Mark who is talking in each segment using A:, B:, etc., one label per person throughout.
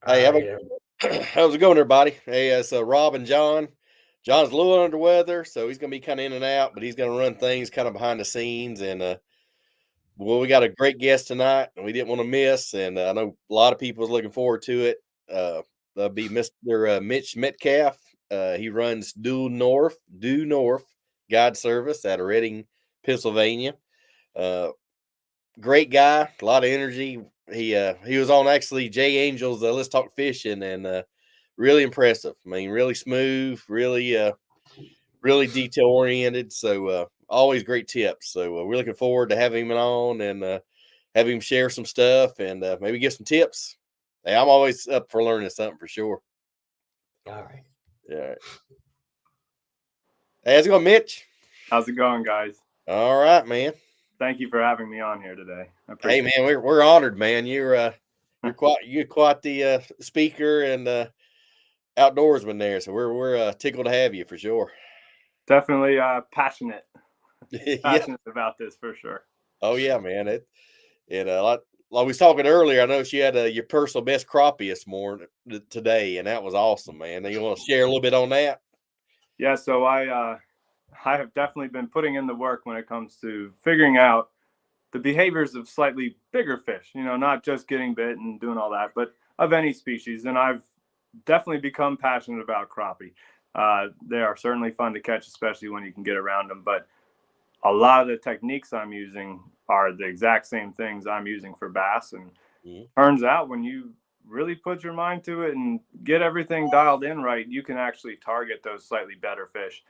A: Hey,
B: Yeah.
A: how's it going, everybody? Hey, it's Rob and John. John's a little under the weather, so he's going to be kind of in and out, but he's going to run things kind of behind the scenes. And we got a great guest tonight, and we didn't want to miss. And I know a lot of people is looking forward to it. That'll be Mr. Mitch Metcalf. He runs Due North Guide Service out of Reading, Pennsylvania. Uh, Great guy, a lot of energy. He was on actually Jay Angel's Let's Talk Fishing, and really impressive. I mean, really smooth, really detail oriented. So always great tips. So we're looking forward to having him on and have him share some stuff and maybe give some tips. Hey, I'm always up for learning something for sure.
B: All right.
A: Yeah. Hey, how's it going, Mitch?
C: How's it going, guys?
A: All right, man.
C: Thank you for having me on here today. I
A: Hey,
C: appreciate
A: man, we're honored, man. You're quite the speaker and outdoorsman there, so we're tickled to have you for sure.
C: Definitely passionate
A: Yeah.
C: about this for sure.
A: Oh yeah, man. Like we was talking earlier, I know she had your personal best crappie this morning today, and that was awesome, man. You want to share a little bit on that?
C: Yeah, so I have definitely been putting in the work when it comes to figuring out the behaviors of slightly bigger fish. Not just getting bit and doing all that, but of any species. And I've definitely become passionate about crappie. They are certainly fun to catch, especially when you can get around them. But a lot of the techniques I'm using are the exact same things I'm using for bass. And turns out when you really put your mind to it and get everything dialed in right, you can actually target those slightly better fish.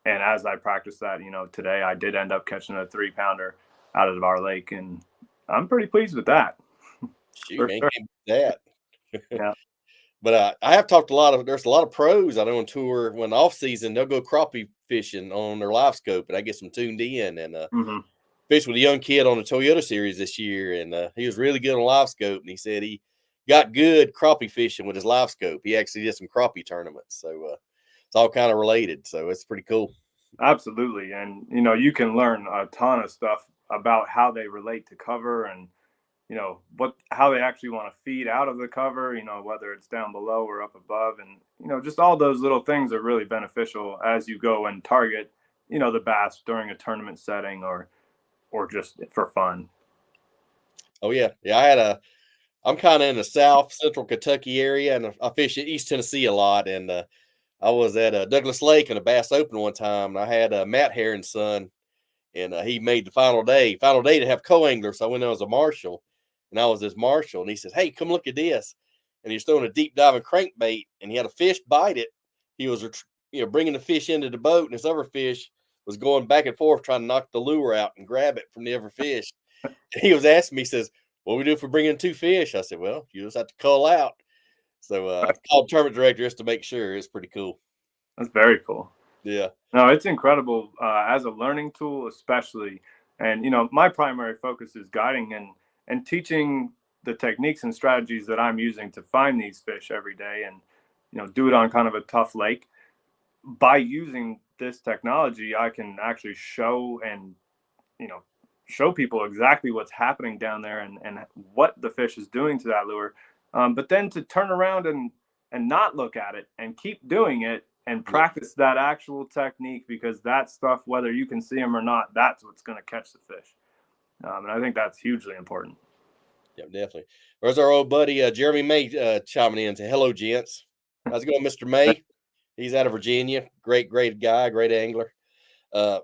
C: And as I practiced that, today I did end up catching a 3-pounder out of our lake, and I'm pretty pleased with that.
A: Shoot, man, can't beat that.
C: Yeah.
A: But I have talked there's a lot of pros I know on tour when off season they'll go crappie fishing on their live scope, and I get them tuned in and fished with a young kid on the Toyota Series this year, and he was really good on live scope, and he said he got good crappie fishing with his live scope. He actually did some crappie tournaments, so it's all kind of related. So it's pretty cool.
C: Absolutely. And you can learn a ton of stuff about how they relate to cover and how they actually want to feed out of the cover, whether it's down below or up above. And just all those little things are really beneficial as you go and target the bass during a tournament setting or just for fun.
A: Oh yeah, I'm kind of in the South Central Kentucky area, and I fish at East Tennessee a lot. And I was at Douglas Lake in a Bass Open one time, and I had Matt Herron's son, and he made the final day to have co-angler. So I went there as a marshal, and I was his marshal, and he says, "Hey, come look at this." And he was throwing a deep diving crankbait, and he had a fish bite it. He was, bringing the fish into the boat, and this other fish was going back and forth trying to knock the lure out and grab it from the other fish. And he was asking me, he says, "What do we do if we're bringing two fish?" I said, "Well, you just have to cull out." So I called tournament director just to make sure. It's pretty cool.
C: That's very cool.
A: Yeah.
C: No, it's incredible as a learning tool, especially. And my primary focus is guiding and teaching the techniques and strategies that I'm using to find these fish every day, and do it on kind of a tough lake. By using this technology, I can actually show and show people exactly what's happening down there and what the fish is doing to that lure. But then to turn around and not look at it and keep doing it and practice that actual technique, because that stuff, whether you can see them or not, that's what's going to catch the fish. And I think that's hugely important.
A: Yeah, definitely. There's our old buddy Jeremy May chiming in. Say hello, gents. How's it going, Mr. May? He's out of Virginia. Great guy, great angler. But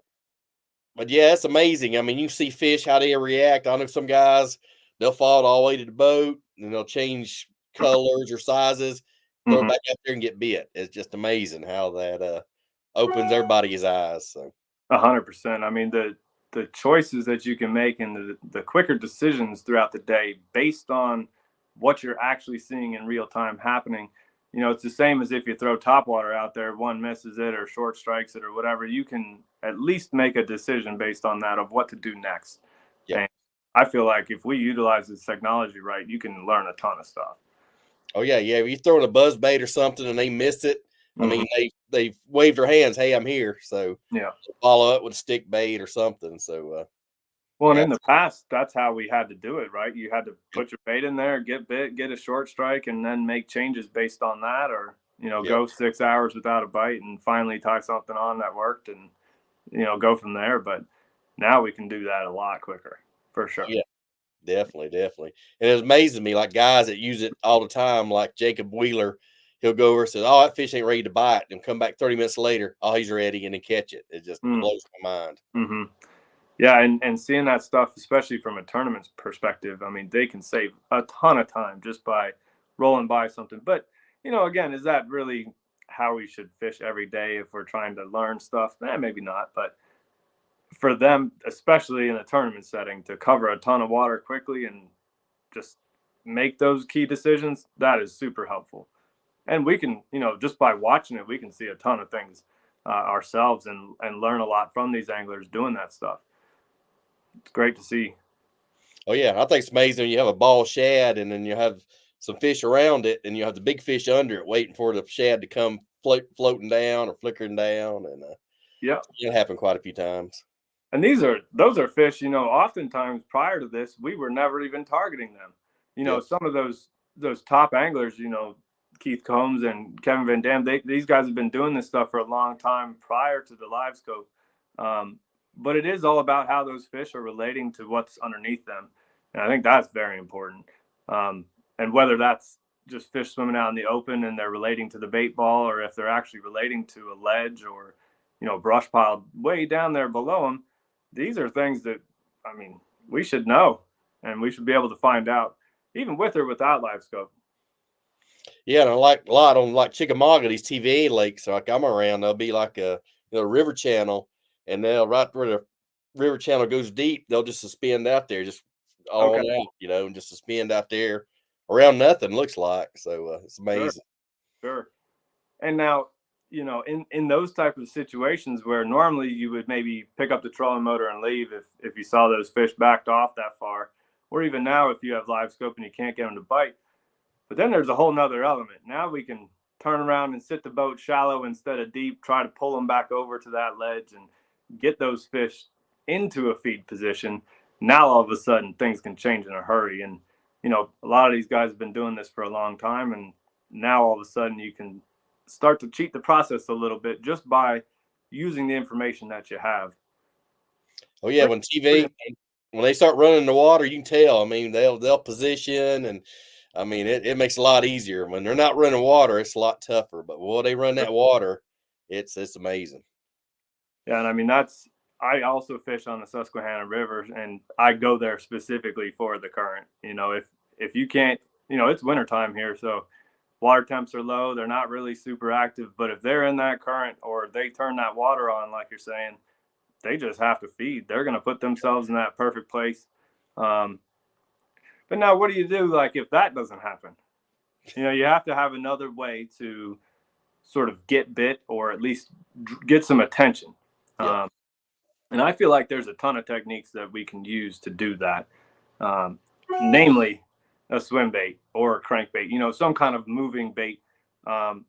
A: yeah, it's amazing. I mean, you see fish how they react. I know some guys, they'll fall all the way to the boat and they'll change colors or sizes, throw it back up there and get bit. It's just amazing how that opens everybody's eyes. So
C: 100%. I mean, the choices that you can make and the quicker decisions throughout the day based on what you're actually seeing in real time happening. It's the same as if you throw topwater out there, one misses it or short strikes it or whatever, you can at least make a decision based on that of what to do next.
A: Yeah.
C: And I feel like if we utilize this technology right, you can learn a ton of stuff.
A: Oh yeah. If you throw in a buzz bait or something and they miss it, I mean, they wave their hands, "Hey, I'm here." So
C: yeah,
A: follow up with a stick bait or something. So
C: Well, and
A: Yeah,
C: in the past, that's how we had to do it, right? You had to put your bait in there, get bit, get a short strike, and then make changes based on that, or
A: yep.
C: go 6 hours without a bite and finally tie something on that worked, and go from there. But now we can do that a lot quicker, for
A: Oh,
C: sure.
A: yeah, definitely, definitely. And it amazes me, like guys that use it all the time, like Jacob Wheeler. He'll go over and say, "Oh, that fish ain't ready to bite," and come back 30 minutes later, oh, he's ready, and then catch it. It just
C: Mm.
A: blows my mind.
C: Hmm. Yeah, and seeing that stuff, especially from a tournament's perspective, I mean, they can save a ton of time just by rolling by something. But again, is that really how we should fish every day if we're trying to learn stuff? Maybe not. But for them, especially in a tournament setting, to cover a ton of water quickly and just make those key decisions, that is super helpful. And we can, just by watching it, we can see a ton of things ourselves and learn a lot from these anglers doing that stuff. It's great to see.
A: Oh yeah, I think it's amazing when you have a ball shad and then you have some fish around it, and you have the big fish under it, waiting for the shad to come floating down or flickering down, and
C: Yeah.
A: it happened quite a few times.
C: And those are fish, oftentimes prior to this, we were never even targeting them.
A: Yep.
C: Some of those top anglers, Keith Combs and Kevin Van Dam, these guys have been doing this stuff for a long time prior to the live scope. But it is all about how those fish are relating to what's underneath them. And I think that's very important. And whether that's just fish swimming out in the open and they're relating to the bait ball, or if they're actually relating to a ledge or, brush pile way down there below them, these are things that, I mean, we should know, and we should be able to find out, even with or without live scope.
A: Yeah, and I like a lot on like Chickamauga, these TVA lakes. Like I'm around, there'll be like a river channel, and they'll right where the river channel goes deep, they'll just suspend out there, just
C: Okay,
A: on out, and just suspend out there around nothing. Looks like so. It's
C: sure,
A: amazing.
C: sure. And now, in those type of situations where normally you would maybe pick up the trolling motor and leave if you saw those fish backed off that far, or even now if you have live scope and you can't get them to bite. But then there's a whole nother element. Now we can turn around and sit the boat shallow instead of deep, try to pull them back over to that ledge and get those fish into a feed position. Now all of a sudden things can change in a hurry. And, a lot of these guys have been doing this for a long time. And now all of a sudden you can start to cheat the process a little bit just by using the information that you have.
A: Oh yeah,
C: Pretty,
A: when
C: pretty,
A: TV when they start running the water, you can tell. I mean, they'll position, and I mean it makes it a lot easier. When they're not running water, it's a lot tougher. But when they run that water, it's amazing.
C: Yeah, and I mean I also fish on the Susquehanna River, and I go there specifically for the current. If you can't, it's wintertime here, so water temps are low. They're not really super active, but if they're in that current or they turn that water on, like you're saying, they just have to feed. They're going to put themselves in that perfect place. Um, but now, what do you do? Like if that doesn't happen, you have to have another way to sort of get bit or at least get some attention.
A: Yep.
C: And I feel like there's a ton of techniques that we can use to do that, namely a swim bait or a crankbait, some kind of moving bait um,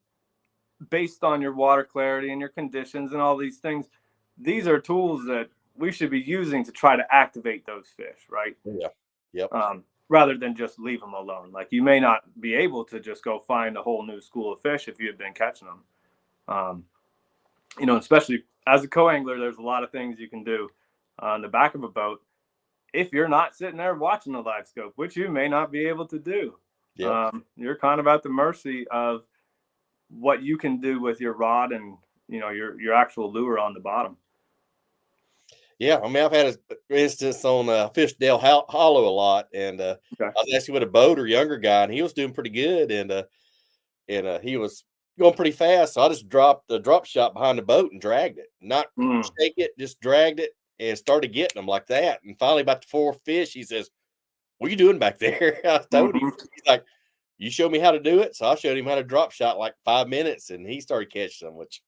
C: based on your water clarity and your conditions and all these things. These are tools that we should be using to try to activate those fish, right?
A: Yeah. Yep.
C: Rather than just leave them alone. Like you may not be able to just go find a whole new school of fish if you had been catching them. Um, especially as a co-angler, there's a lot of things you can do on the back of a boat if you're not sitting there watching the live scope, which you may not be able to do.
A: Yep.
C: You're kind of at the mercy of what you can do with your rod and your actual lure on the bottom.
A: Yeah, I mean, I've had an instance on Fishdale Hollow a lot, and I
C: Okay.
A: was actually with a boater, younger guy, and he was doing pretty good, and he was going pretty fast. So I just dropped the drop shot behind the boat and dragged it, not shake it, just dragged it and started getting them like that. And finally, about the fourth fish, he says, "What are you doing back there?" I told him. He's like, "You showed me how to do it," so I showed him how to drop shot like 5 minutes, and he started catching them. Which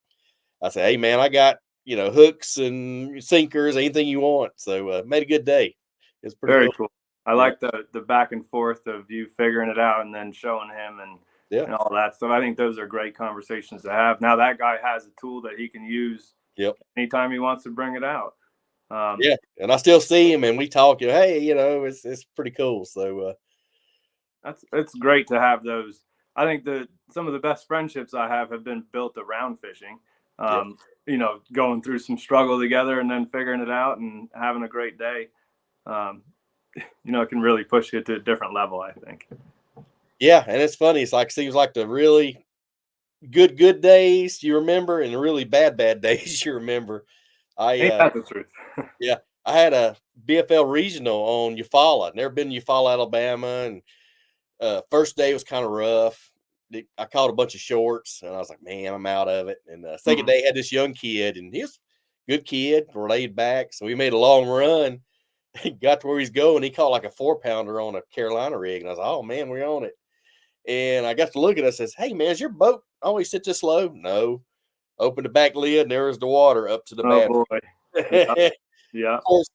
A: I said, "Hey man, I got hooks and sinkers, anything you want." So made a good day. It's pretty
C: Very
A: cool.
C: cool. I like the back and forth of you figuring it out and then showing him
A: Yeah.
C: and all that. So I think those are great conversations to have. Now that guy has a tool that he can use
A: Yep.
C: anytime he wants to bring it out.
A: Yeah, and I still see him, and we talk. Hey, it's pretty cool. So
C: it's great to have those. I think some of the best friendships I have been built around fishing.
A: yeah,
C: Going through some struggle together and then figuring it out and having a great day. It can really push you to a different level, I think.
A: yeah, and it's funny. It's like seems like the really good days you remember, and the really bad days you remember. I
C: Ain't that the truth?
A: Yeah, I had a BFL regional on Eufaula. Never been to Eufaula, Alabama, and first day was kind of rough. I caught a bunch of shorts, and I was like, "Man, I'm out of it." And second
C: Mhm.
A: day had this young kid, and he was a good kid, laid back. So we made a long run. He got to where he's going. He caught like a 4-pounder on a Carolina rig, and I was like, "Oh man, we're on it." And I got to look at it. Says, "Hey man, is your boat always sit this low?" No. Open the back lid, and there was the water up to the
C: Oh
A: battery.
C: boy. Yeah.
A: Of
C: Yeah.
A: course,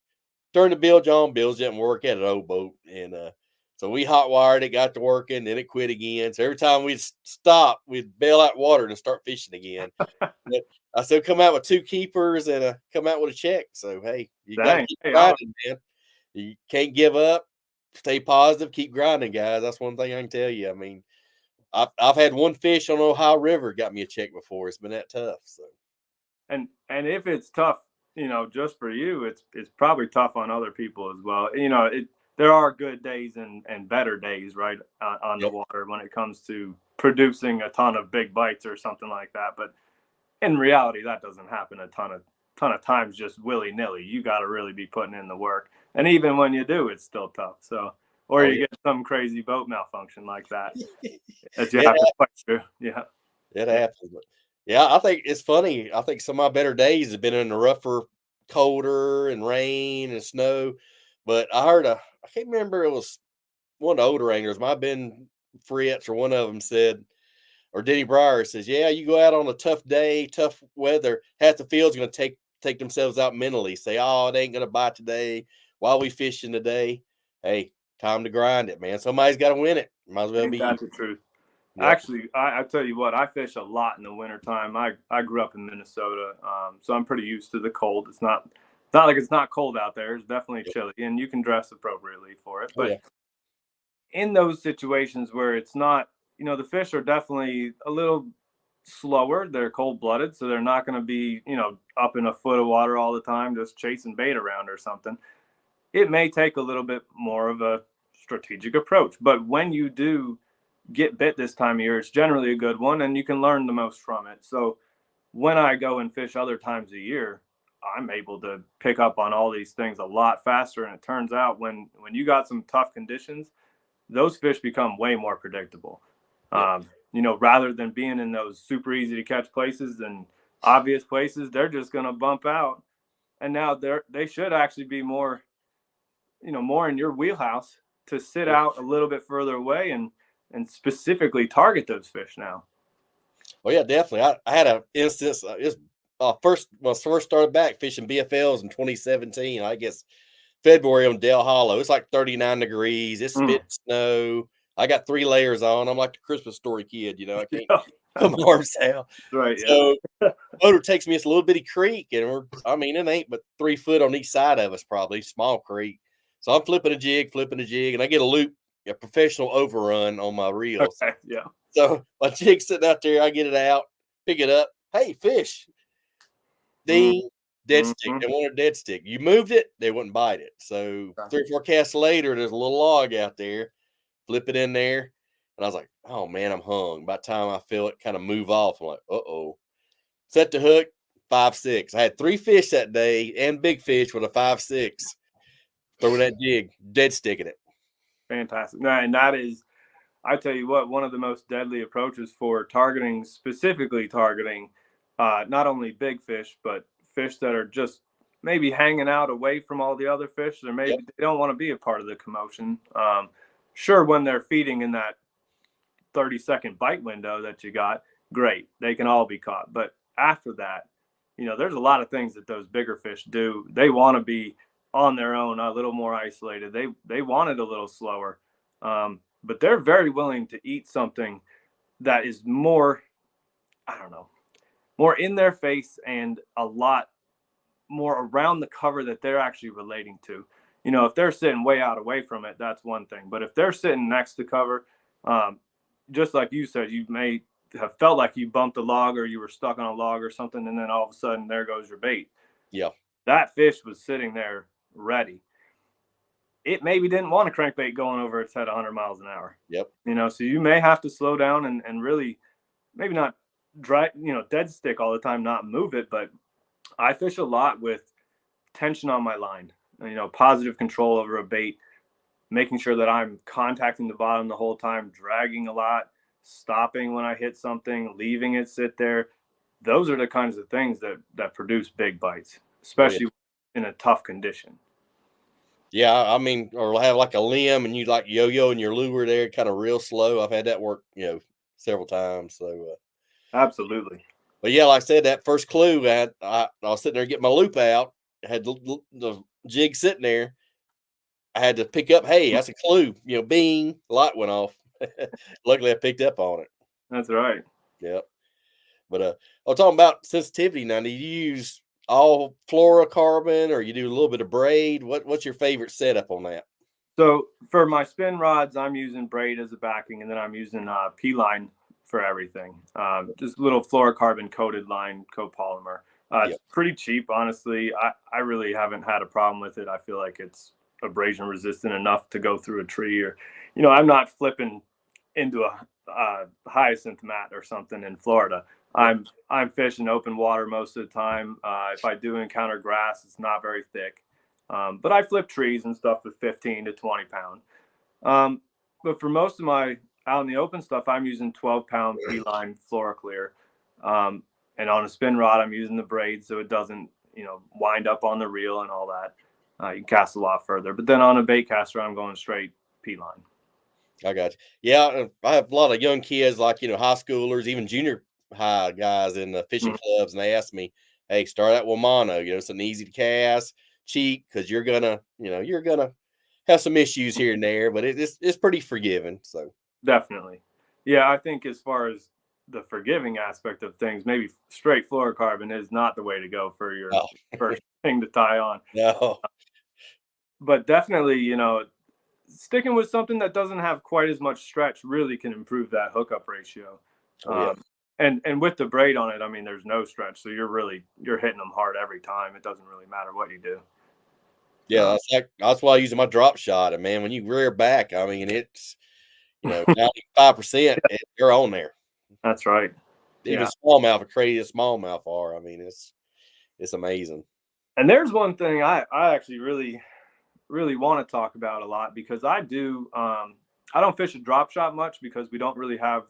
A: turned the bilge on. Bilge didn't work at an old boat, and so we hot wired it, got to working, then it quit again. So every time we'd stop, we'd bail out water and start fishing again. But I still come out with 2 keepers and come out with a check. So hey, you got to
C: Dang.
A: keep
C: Hey,
A: grinding, man. You can't give up. Stay positive. Keep grinding, guys. That's one thing I can tell you. I mean, I've had one fish on Ohio River got me a check before. It's been that tough. So
C: and if it's tough, just for you, it's probably tough on other people as well. There are good days and better days, right, on the
A: yeah,
C: water when it comes to producing a ton of big bites or something like that. But in reality, that doesn't happen a ton of times just willy nilly. You got to really be putting in the work, and even when you do, it's still tough. So, or
A: oh
C: you
A: yeah,
C: get some crazy boat malfunction like that you
A: it
C: have to fight through. Yeah,
A: It
C: yeah,
A: happens. But yeah, I think it's funny. I think some of my better days have been in the rougher, colder, and rain and snow. But I can't remember, it was one of the older anglers, might have been Fritz or one of them said, or Denny Breyer says, "Yeah, you go out on a tough day, tough weather, half the field's going to take themselves out mentally. Say, oh, it ain't going to bite today. Why we fishing today? Hey, time to grind it, man. Somebody's got to win it. Might as well
C: ain't
A: be you."
C: that the truth?
A: Yep.
C: Actually, I tell you what, I fish a lot in the wintertime. I grew up in Minnesota, so I'm pretty used to the cold. It's not like it's not cold out there. It's definitely chilly, and you can dress appropriately for it.
A: Oh
C: But
A: yeah.
C: in those situations where it's not, the fish are definitely a little slower. They're cold blooded, so they're not going to be, up in a foot of water all the time, just chasing bait around or something. It may take a little bit more of a strategic approach. But when you do get bit this time of year, it's generally a good one, and you can learn the most from it. So when I go and fish other times a year, I'm able to pick up on all these things a lot faster. And it turns out when you got some tough conditions, those fish become way more predictable.
A: Yep.
C: Rather than being in those super easy to catch places and obvious places, they're just going to bump out. And now they should actually be more, more in your wheelhouse to sit
A: Yep.
C: out a little bit further away and specifically target those fish now.
A: Oh yeah, definitely. I had an instance. It's first when I first started back fishing BFLs in 2017. I guess February on Del Hollow. It's like 39 degrees. It's
C: Mm.
A: spit snow. I got 3 layers on. I'm like the Christmas story kid. I can't
C: Yeah.
A: put my arms out.
C: Right.
A: So
C: Yeah.
A: motor takes me. It's a little bitty creek, and I mean, it ain't but 3 foot on each side of us, probably small creek. So I'm flipping a jig, and I get a professional overrun on my reels.
C: Okay. Yeah.
A: So my jig's sitting out there, I get it out, pick it up. Hey, fish.
C: Mm.
A: Ding. Dead stick.
C: Mm-hmm.
A: They want a dead stick. You moved it, they wouldn't bite it. So
C: Okay.
A: 3 or 4 casts later, there's a little log out there. Flip it in there. And I was like, oh man, I'm hung. By the time I feel it kind of move off, I'm like, uh-oh. Set the hook, 5.6. I had 3 fish that day and big fish with a 5.6. Throwing that jig, dead sticking it.
C: Fantastic. No, and that is, I tell you what, one of the most deadly approaches for targeting, specifically targeting not only big fish, but fish that are just maybe hanging out away from all the other fish, or
A: Yep.
C: maybe they don't want to be a part of the commotion. Sure, when they're feeding in that 30-second bite window that you got, great, they can all be caught. But after that, there's a lot of things that those bigger fish do. They want to be on their own, a little more isolated. They want it a little slower, but they're very willing to eat something that is more, I don't know, more in their face and a lot more around the cover that they're actually relating to. You know, if they're sitting way out away from it, that's one thing. But if they're sitting next to cover, just like you said, you may have felt like you bumped a log or you were stuck on a log or something, and then all of a sudden there goes your bait.
A: Yeah.
C: That fish was sitting there ready. It maybe didn't want a crankbait going over its head 100 miles an hour.
A: Yep.
C: You know, so you may have to slow down and really maybe not dead stick all the time, not move it. But I fish a lot with tension on my line, you know, positive control over a bait, making sure that I'm contacting the bottom the whole time, dragging a lot, stopping when I hit something, leaving it sit there. Those are the kinds of things that produce big bites, especially in a tough condition.
A: Yeah, I mean, or have like a limb and you like yo-yo and your lure there kind of real slow. I've had that work, several times. So,
C: Absolutely.
A: but yeah, like I said, that first clue, I was sitting there getting my loop out, had the jig sitting there. I had to pick up, hey, that's a clue, bing, light went off. Luckily, I picked up on it.
C: That's right.
A: Yep. But I'm talking about sensitivity now. Do you use all fluorocarbon or you do a little bit of braid? What's your favorite setup on that?
C: So for my spin rods, I'm using braid as a backing, and then I'm using P-line for everything. Just little fluorocarbon coated line copolymer. It's pretty cheap, honestly. I really haven't had a problem with it. I feel like it's abrasion resistant enough to go through a tree, or, I'm not flipping into a hyacinth mat or something in Florida. I'm fishing open water most of the time. If I do encounter grass, it's not very thick. But I flip trees and stuff with 15 to 20 pound. But for most of my out in the open stuff, I'm using 12-pound P-line Fluoroclear. And on a spin rod, I'm using the braid so it doesn't, wind up on the reel and all that. You can cast a lot further. But then on a bait caster, I'm going straight P-line.
A: I got you. Yeah, I have a lot of young kids, like, high schoolers, even junior high guys in the fishing clubs, and they ask me, hey, start out with mono. It's an easy to cast, cheap, because you're gonna have some issues here and there, but it's pretty forgiving. So
C: definitely, yeah, I think as far as the forgiving aspect of things, maybe straight fluorocarbon is not the way to go for your first thing to tie on.
A: No,
C: but definitely, sticking with something that doesn't have quite as much stretch really can improve that hookup ratio. And with the braid on it, I mean, there's no stretch, so you're hitting them hard every time. It doesn't really matter what you do.
A: Yeah, that's why I use my drop shot. And man, when you rear back, I mean, it's 95%, you're on there.
C: That's right.
A: Even smallmouth, crazy as smallmouth are. I mean, it's amazing.
C: And there's one thing I actually really want to talk about a lot, because I don't fish a drop shot much because we don't really have,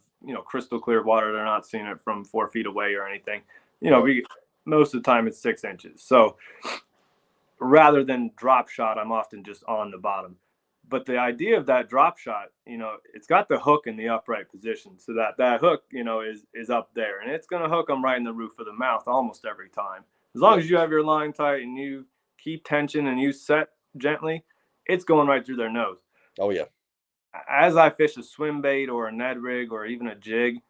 C: crystal clear water. They're not seeing it from 4 feet away or anything. Most of the time it's 6 inches. So rather than drop shot, I'm often just on the bottom. But the idea of that drop shot, it's got the hook in the upright position, so that hook, is up there, and it's going to hook them right in the roof of the mouth almost every time. As long as you have your line tight and you keep tension and you set gently, it's going right through their nose.
A: Oh yeah.
C: As I fish a swim bait or a Ned rig or even a jig,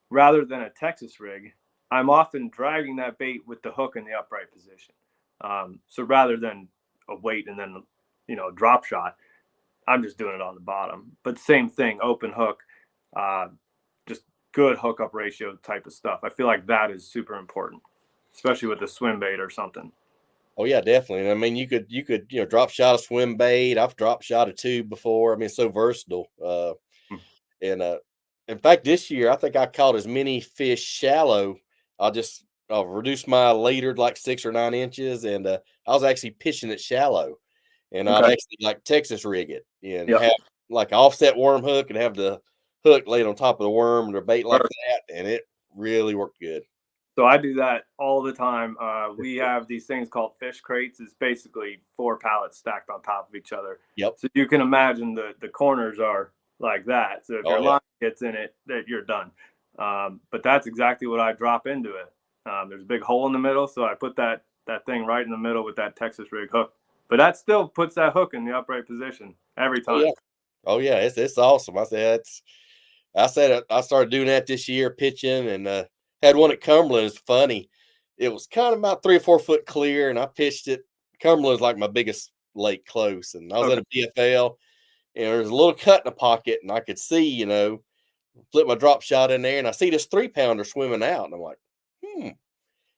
C: rather than a Texas rig, I'm often dragging that bait with the hook in the upright position. So rather than a weight and then, drop shot, I'm just doing it on the bottom. But same thing, open hook, just good hookup ratio type of stuff. I feel like that is super important, especially with a swim bait or something.
A: Oh yeah, definitely. I mean, you could drop shot a swim bait. I've drop shot a tube before. I mean, it's so versatile. And in fact, this year I think I caught as many fish shallow. I'll reduce my leader like 6 or 9 inches, and I was actually pitching it shallow, and I'd actually like Texas rig it and have like an offset worm hook and have the hook laid on top of the worm and the bait like that, and it really worked good.
C: So I do that all the time. We have these things called fish crates. It's basically 4 pallets stacked on top of each other.
A: Yep.
C: So you can imagine the corners are like that. So if your line gets in it, that you're done. But that's exactly what I drop into it. There's a big hole in the middle, so I put that thing right in the middle with that Texas rig hook. But that still puts that hook in the upright position every time.
A: Oh yeah, it's awesome. I started doing that this year, pitching, and had one at Cumberland. It's funny. it was kind of about 3 or 4 foot clear, and I pitched it. Cumberland's like my biggest lake close, and I was
C: Okay.
A: in a BFL, and there's a little cut in the pocket, and I could see, flip my drop shot in there, and I see this 3-pounder swimming out, and I'm like,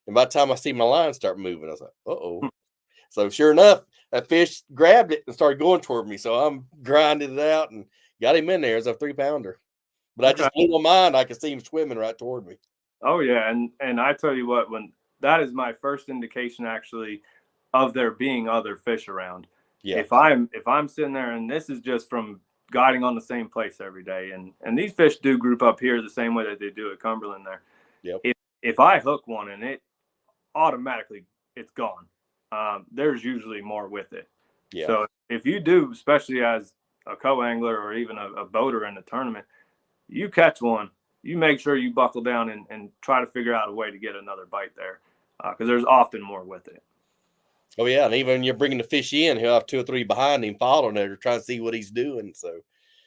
A: And by the time I see my line start moving, I was like, uh-oh. So sure enough, that fish grabbed it and started going toward me. So I'm grinding it out and got him in there as a 3-pounder. But I
C: Okay.
A: just blew my mind. I could see him swimming right toward me.
C: Oh yeah, and I tell you what, when that is my first indication actually of there being other fish around.
A: Yeah.
C: If I'm sitting there, and this is just from guiding on the same place every day, and these fish do group up here the same way that they do at Cumberland there.
A: Yep.
C: If I hook one and it automatically it's gone, there's usually more with it.
A: Yeah.
C: So if you do, especially as a co-angler or even a boater in the tournament, you catch one, you make sure you buckle down and try to figure out a way to get another bite there, because there's often more with it.
A: Oh yeah, and even when you're bringing the fish in, he'll have 2 or 3 behind him following there to try to see what he's doing. So,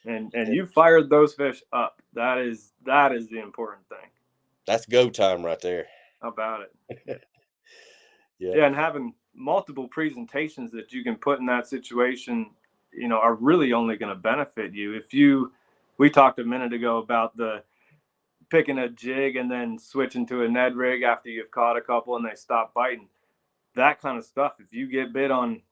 C: and you fired those fish up. That is the important thing.
A: That's go time right there.
C: How about it?
A: Yeah.
C: Yeah, and having multiple presentations that you can put in that situation, are really only going to benefit you. We talked a minute ago about the picking a jig and then switching to a Ned rig after you've caught a couple and they stop biting. That kind of stuff. If you get bit on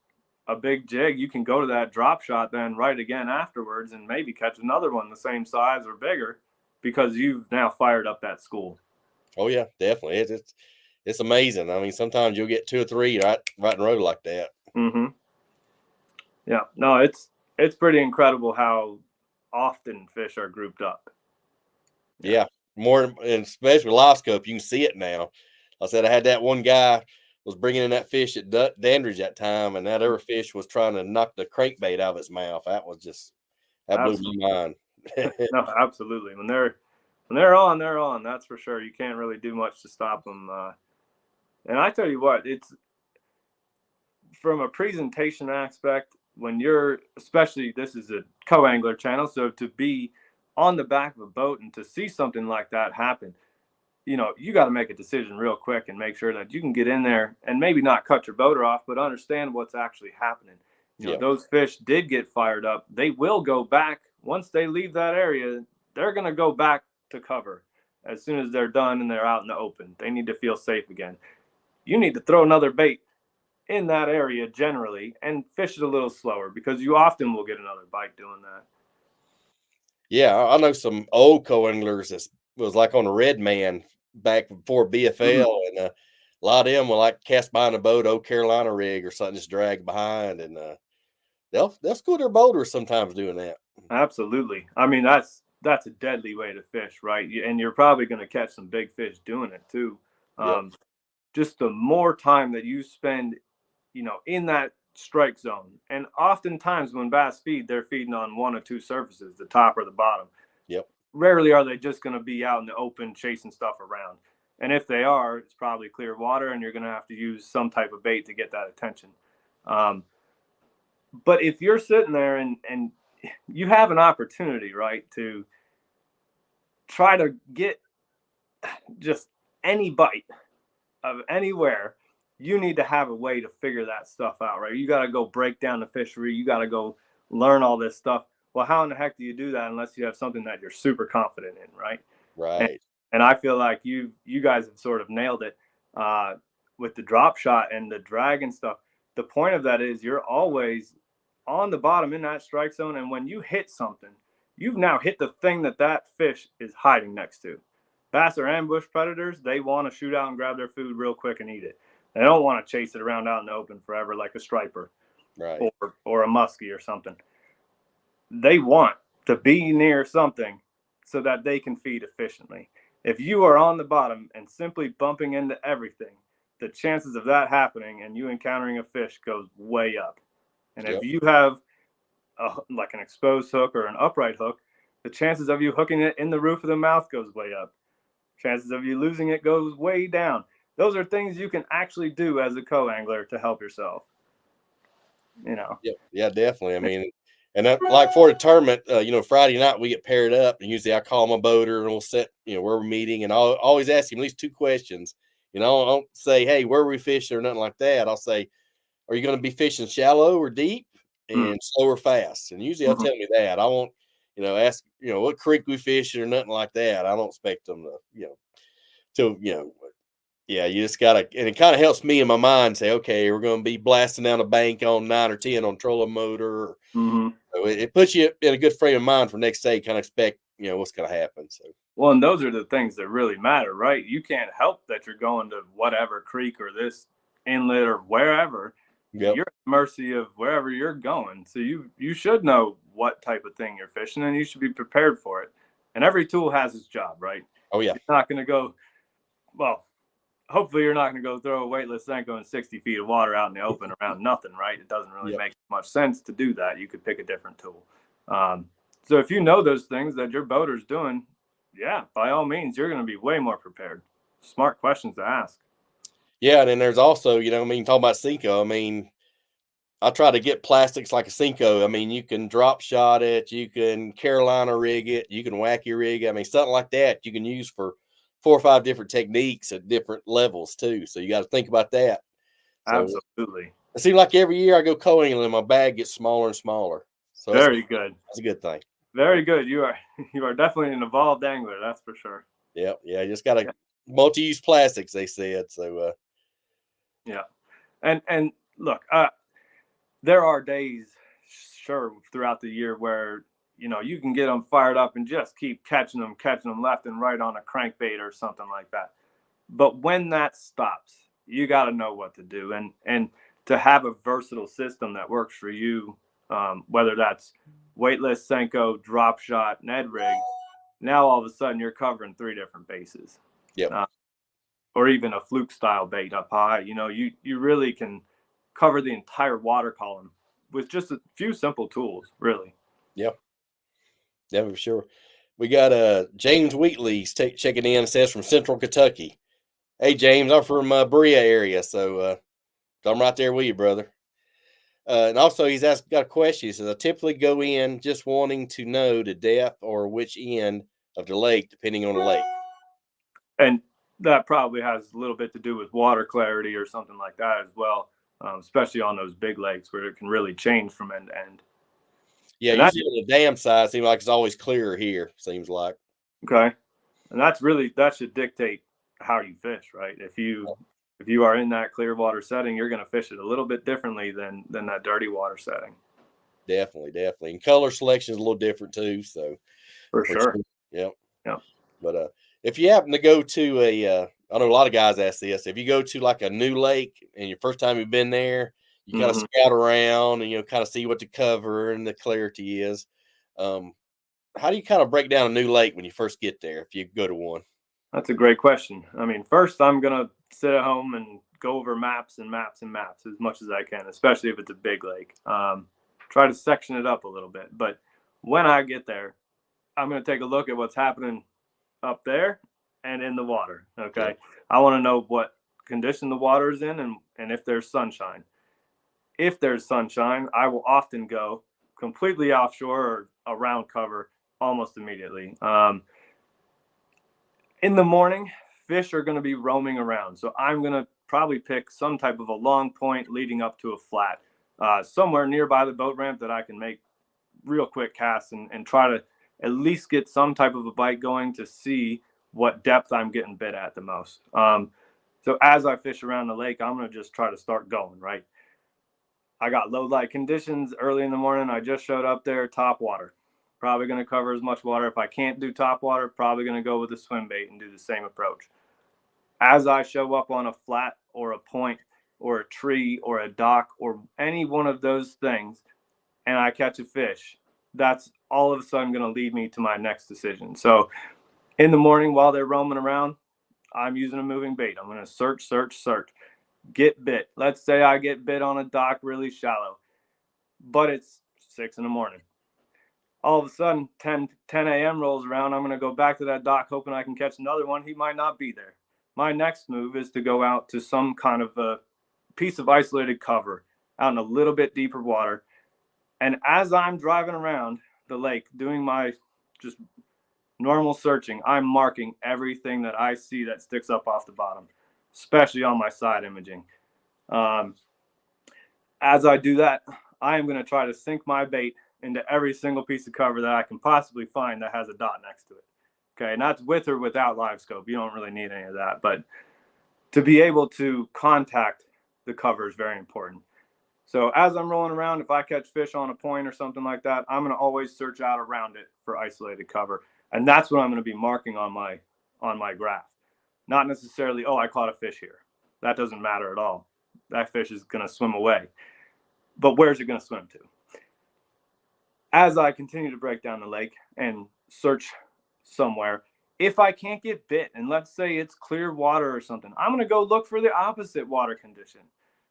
C: a big jig, you can go to that drop shot then right again afterwards and maybe catch another one the same size or bigger because you've now fired up that school.
A: Oh yeah, definitely. It's amazing. I mean, sometimes you'll get 2 or 3 right in a row like that.
C: Mm-hmm. Yeah, no, it's pretty incredible how often fish are grouped up.
A: Yeah, more, and especially with live scope, you can see it now. I said I had that one guy was bringing in that fish at Dandridge that time, and that other fish was trying to knock the crankbait out of his mouth. That blew my mind.
C: No, absolutely. When they're on, they're on. That's for sure. You can't really do much to stop them. And I tell you what, it's from a presentation aspect. When you're, especially, this is a co-angler channel, so to be on the back of a boat and to see something like that happen, you got to make a decision real quick and make sure that you can get in there and maybe not cut your boater off, but understand what's actually happening. Those fish did get fired up. They will go back once they leave that area. They're going to go back to cover as soon as they're done and they're out in the open. They need to feel safe again. You need to throw another bait in that area generally and fish it a little slower because you often will get another bite doing that.
A: Yeah, I know some old co-anglers that was like on a Red Man back before BFL, and a lot of them will like cast behind a boat, old Carolina rig or something, just drag behind, and they'll school their boaters sometimes doing that.
C: Absolutely. I mean, that's a deadly way to fish, right? And you're probably going to catch some big fish doing it too.
A: Yep.
C: Just the more time that you spend, in that strike zone. And oftentimes when bass feed, they're feeding on one or two surfaces, the top or the bottom.
A: Yep.
C: Rarely are they just going to be out in the open chasing stuff around. And if they are, it's probably clear water and you're going to have to use some type of bait to get that attention. But if you're sitting there and you have an opportunity, right, to try to get just any bite of anywhere, you need to have a way to figure that stuff out, right? You got to go break down the fishery. You got to go learn all this stuff. Well, how in the heck do you do that unless you have something that you're super confident in, right?
A: Right.
C: And I feel like you guys have sort of nailed it with the drop shot and the drag and stuff. The point of that is you're always on the bottom in that strike zone, and when you hit something, you've now hit the thing that fish is hiding next to. Bass are ambush predators. They want to shoot out and grab their food real quick and eat it. They don't want to chase it around out in the open forever like a striper,
A: Right,
C: or a muskie or something. They want to be near something so that they can feed efficiently. If you are on the bottom and simply bumping into everything, the chances of that happening and you encountering a fish goes way up. And if you have like an exposed hook or an upright hook, the chances of you hooking it in the roof of the mouth goes way up. Chances of you losing it goes way down. Those are things you can actually do as a co-angler to help yourself.
A: Yep. Yeah, definitely. I mean, and that, like for the tournament, Friday night we get paired up, and usually I call my boater and we'll set, where we're meeting, and I'll always ask him at least 2 questions. I don't say, hey, where are we fishing or nothing like that. I'll say, are you going to be fishing shallow or deep and slow or fast? And usually they'll tell me that. I won't, ask, what creek we fishing or nothing like that. I don't expect them to, yeah, you just gotta, and it kind of helps me in my mind say, okay, we're going to be blasting down a bank on 9 or 10 on trolling motor. So it puts you in a good frame of mind for next day. Kind of expect, what's going to happen. So.
C: Well, and those are the things that really matter, right? You can't help that you're going to whatever creek or this inlet or wherever.
A: Yep.
C: You're at the mercy of wherever you're going. So you should know what type of thing you're fishing, and you should be prepared for it. And every tool has its job, right?
A: Oh, yeah.
C: You're not going to go, well, hopefully you're not going to go throw a weightless Senko in 60 feet of water out in the open around nothing, right? It doesn't really make much sense to do that. You could pick a different tool. So if you know those things that your boater's doing, yeah, by all means, you're going to be way more prepared. Smart questions to ask.
A: Yeah, and then there's also, talking about Senko, I try to get plastics like a Senko. You can drop shot it, you can Carolina rig it, you can wacky rig it. Something like that you can use for 4 or 5 different techniques at different levels too. So you got to think about that. So
C: Absolutely.
A: it seems like every year I go coingling and my bag gets smaller and smaller. So
C: very good.
A: That's a good thing.
C: Very good. You are definitely an evolved angler, that's for sure.
A: Yeah, you just got to multi-use plastics, they said. So
C: yeah. And look, there are days, sure, throughout the year where you can get them fired up and just keep catching them left and right on a crankbait or something like that. But when that stops, you got to know what to do, and to have a versatile system that works for you, whether that's weightless, Senko, drop shot, Ned rig. Now all of a sudden you're covering 3 different bases.
A: Yep.
C: Or even a fluke style bait up high. You really can cover the entire water column with just a few simple tools, really.
A: Yep. Yeah, for sure. We got James Wheatley's checking in. It says from Central Kentucky. Hey, James, I'm from Berea area, so I'm right there with you, brother. And also, he's got a question. He says, I typically go in just wanting to know the depth or which end of the lake, depending on the lake.
C: And that probably has a little bit to do with water clarity or something like that as well, especially on those big lakes where it can really change from end to end.
A: Yeah,
C: and
A: usually on the dam side, it seems like it's always clearer here, seems like.
C: Okay. And that should dictate how you fish, right? If you are in that clear water setting, you're going to fish it a little bit differently than that dirty water setting.
A: Definitely. And color selection is a little different too. So
C: for sure.
A: Yep.
C: Yeah.
A: But if you happen to go to I know a lot of guys ask this, if you go to like a new lake and your first time you've been there, you kind of scout around and kind of see what the cover and the clarity is. How do you kind of break down a new lake when you first get there if you go to one?
C: That's a great question. First I'm going to sit at home and go over maps and maps and maps as much as I can, especially if it's a big lake. Try to section it up a little bit. But when I get there, I'm going to take a look at what's happening up there and in the water. Okay. Yeah. I want to know what condition the water is in and if there's sunshine. If there's sunshine, I will often go completely offshore or around cover almost immediately. In the morning, fish are going to be roaming around. So I'm going to probably pick some type of a long point leading up to a flat, somewhere nearby the boat ramp that I can make real quick casts and try to at least get some type of a bite going to see what depth I'm getting bit at the most. So as I fish around the lake, I'm going to just try to start going, right? I got low light conditions early in the morning. I just showed up there, top water. Probably going to cover as much water. If I can't do top water, probably going to go with a swim bait and do the same approach. As I show up on a flat or a point or a tree or a dock or any one of those things and I catch a fish, that's all of a sudden going to lead me to my next decision. So in the morning while they're roaming around, I'm using a moving bait. I'm going to search, get bit. Let's say I get bit on a dock really shallow, but it's 6 a.m. All of a sudden, 10 a.m. rolls around. I'm going to go back to that dock hoping I can catch another one. He might not be there. My next move is to go out to some kind of a piece of isolated cover out in a little bit deeper water. And as I'm driving around the lake doing my just normal searching, I'm marking everything that I see that sticks up off the bottom. especially on my side imaging. As I do that, I am going to try to sink my bait into every single piece of cover that I can possibly find that has a dot next to it. Okay, and that's with or without live scope. You don't really need any of that, but to be able to contact the cover is very important. So as I'm rolling around, if I catch fish on a point or something like that, I'm going to always search out around it for isolated cover, and that's what I'm going to be marking on my graph. Not necessarily, oh, I caught a fish here. That doesn't matter at all. That fish is going to swim away. But where's it going to swim to? As I continue to break down the lake and search somewhere, if I can't get bit, and let's say it's clear water or something, I'm going to go look for the opposite water condition.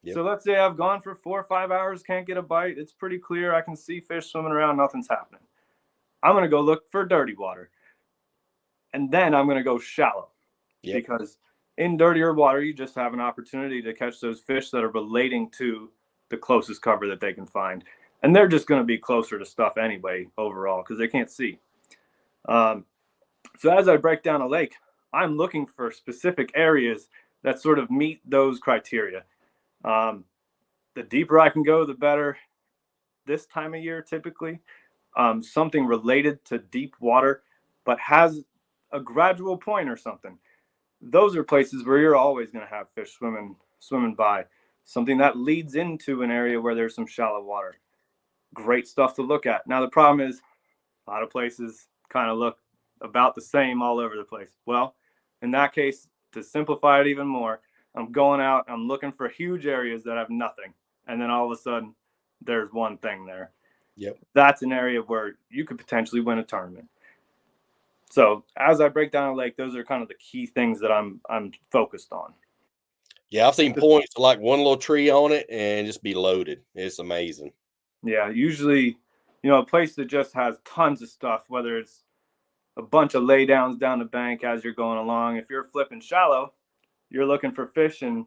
C: Yep. So let's say I've gone for 4 or 5 hours, can't get a bite. It's pretty clear. I can see fish swimming around. Nothing's happening. I'm going to go look for dirty water. And then I'm going to go shallow. Yep. Because in dirtier water, you just have an opportunity to catch those fish that are relating to the closest cover that they can find. And they're just going to be closer to stuff anyway overall because they can't see. So as I break down a lake, I'm looking for specific areas that sort of meet those criteria. The deeper I can go, the better. This time of year, typically, something related to deep water, but has a gradual point or something. Those are places where you're always going to have fish swimming by. Something that leads into an area where there's some shallow water. Great stuff to look at. Now, the problem is a lot of places kind of look about the same all over the place. Well, in that case, to simplify it even more, I'm going out, I'm looking for huge areas that have nothing. And then all of a sudden, there's one thing there.
A: Yep.
C: That's an area where you could potentially win a tournament. So as I break down a lake, those are kind of the key things that I'm focused on.
A: Yeah, I've seen points like one little tree on it and just be loaded. It's amazing.
C: Yeah, usually, a place that just has tons of stuff, whether it's a bunch of laydowns down the bank as you're going along. If you're flipping shallow, you're looking for fish in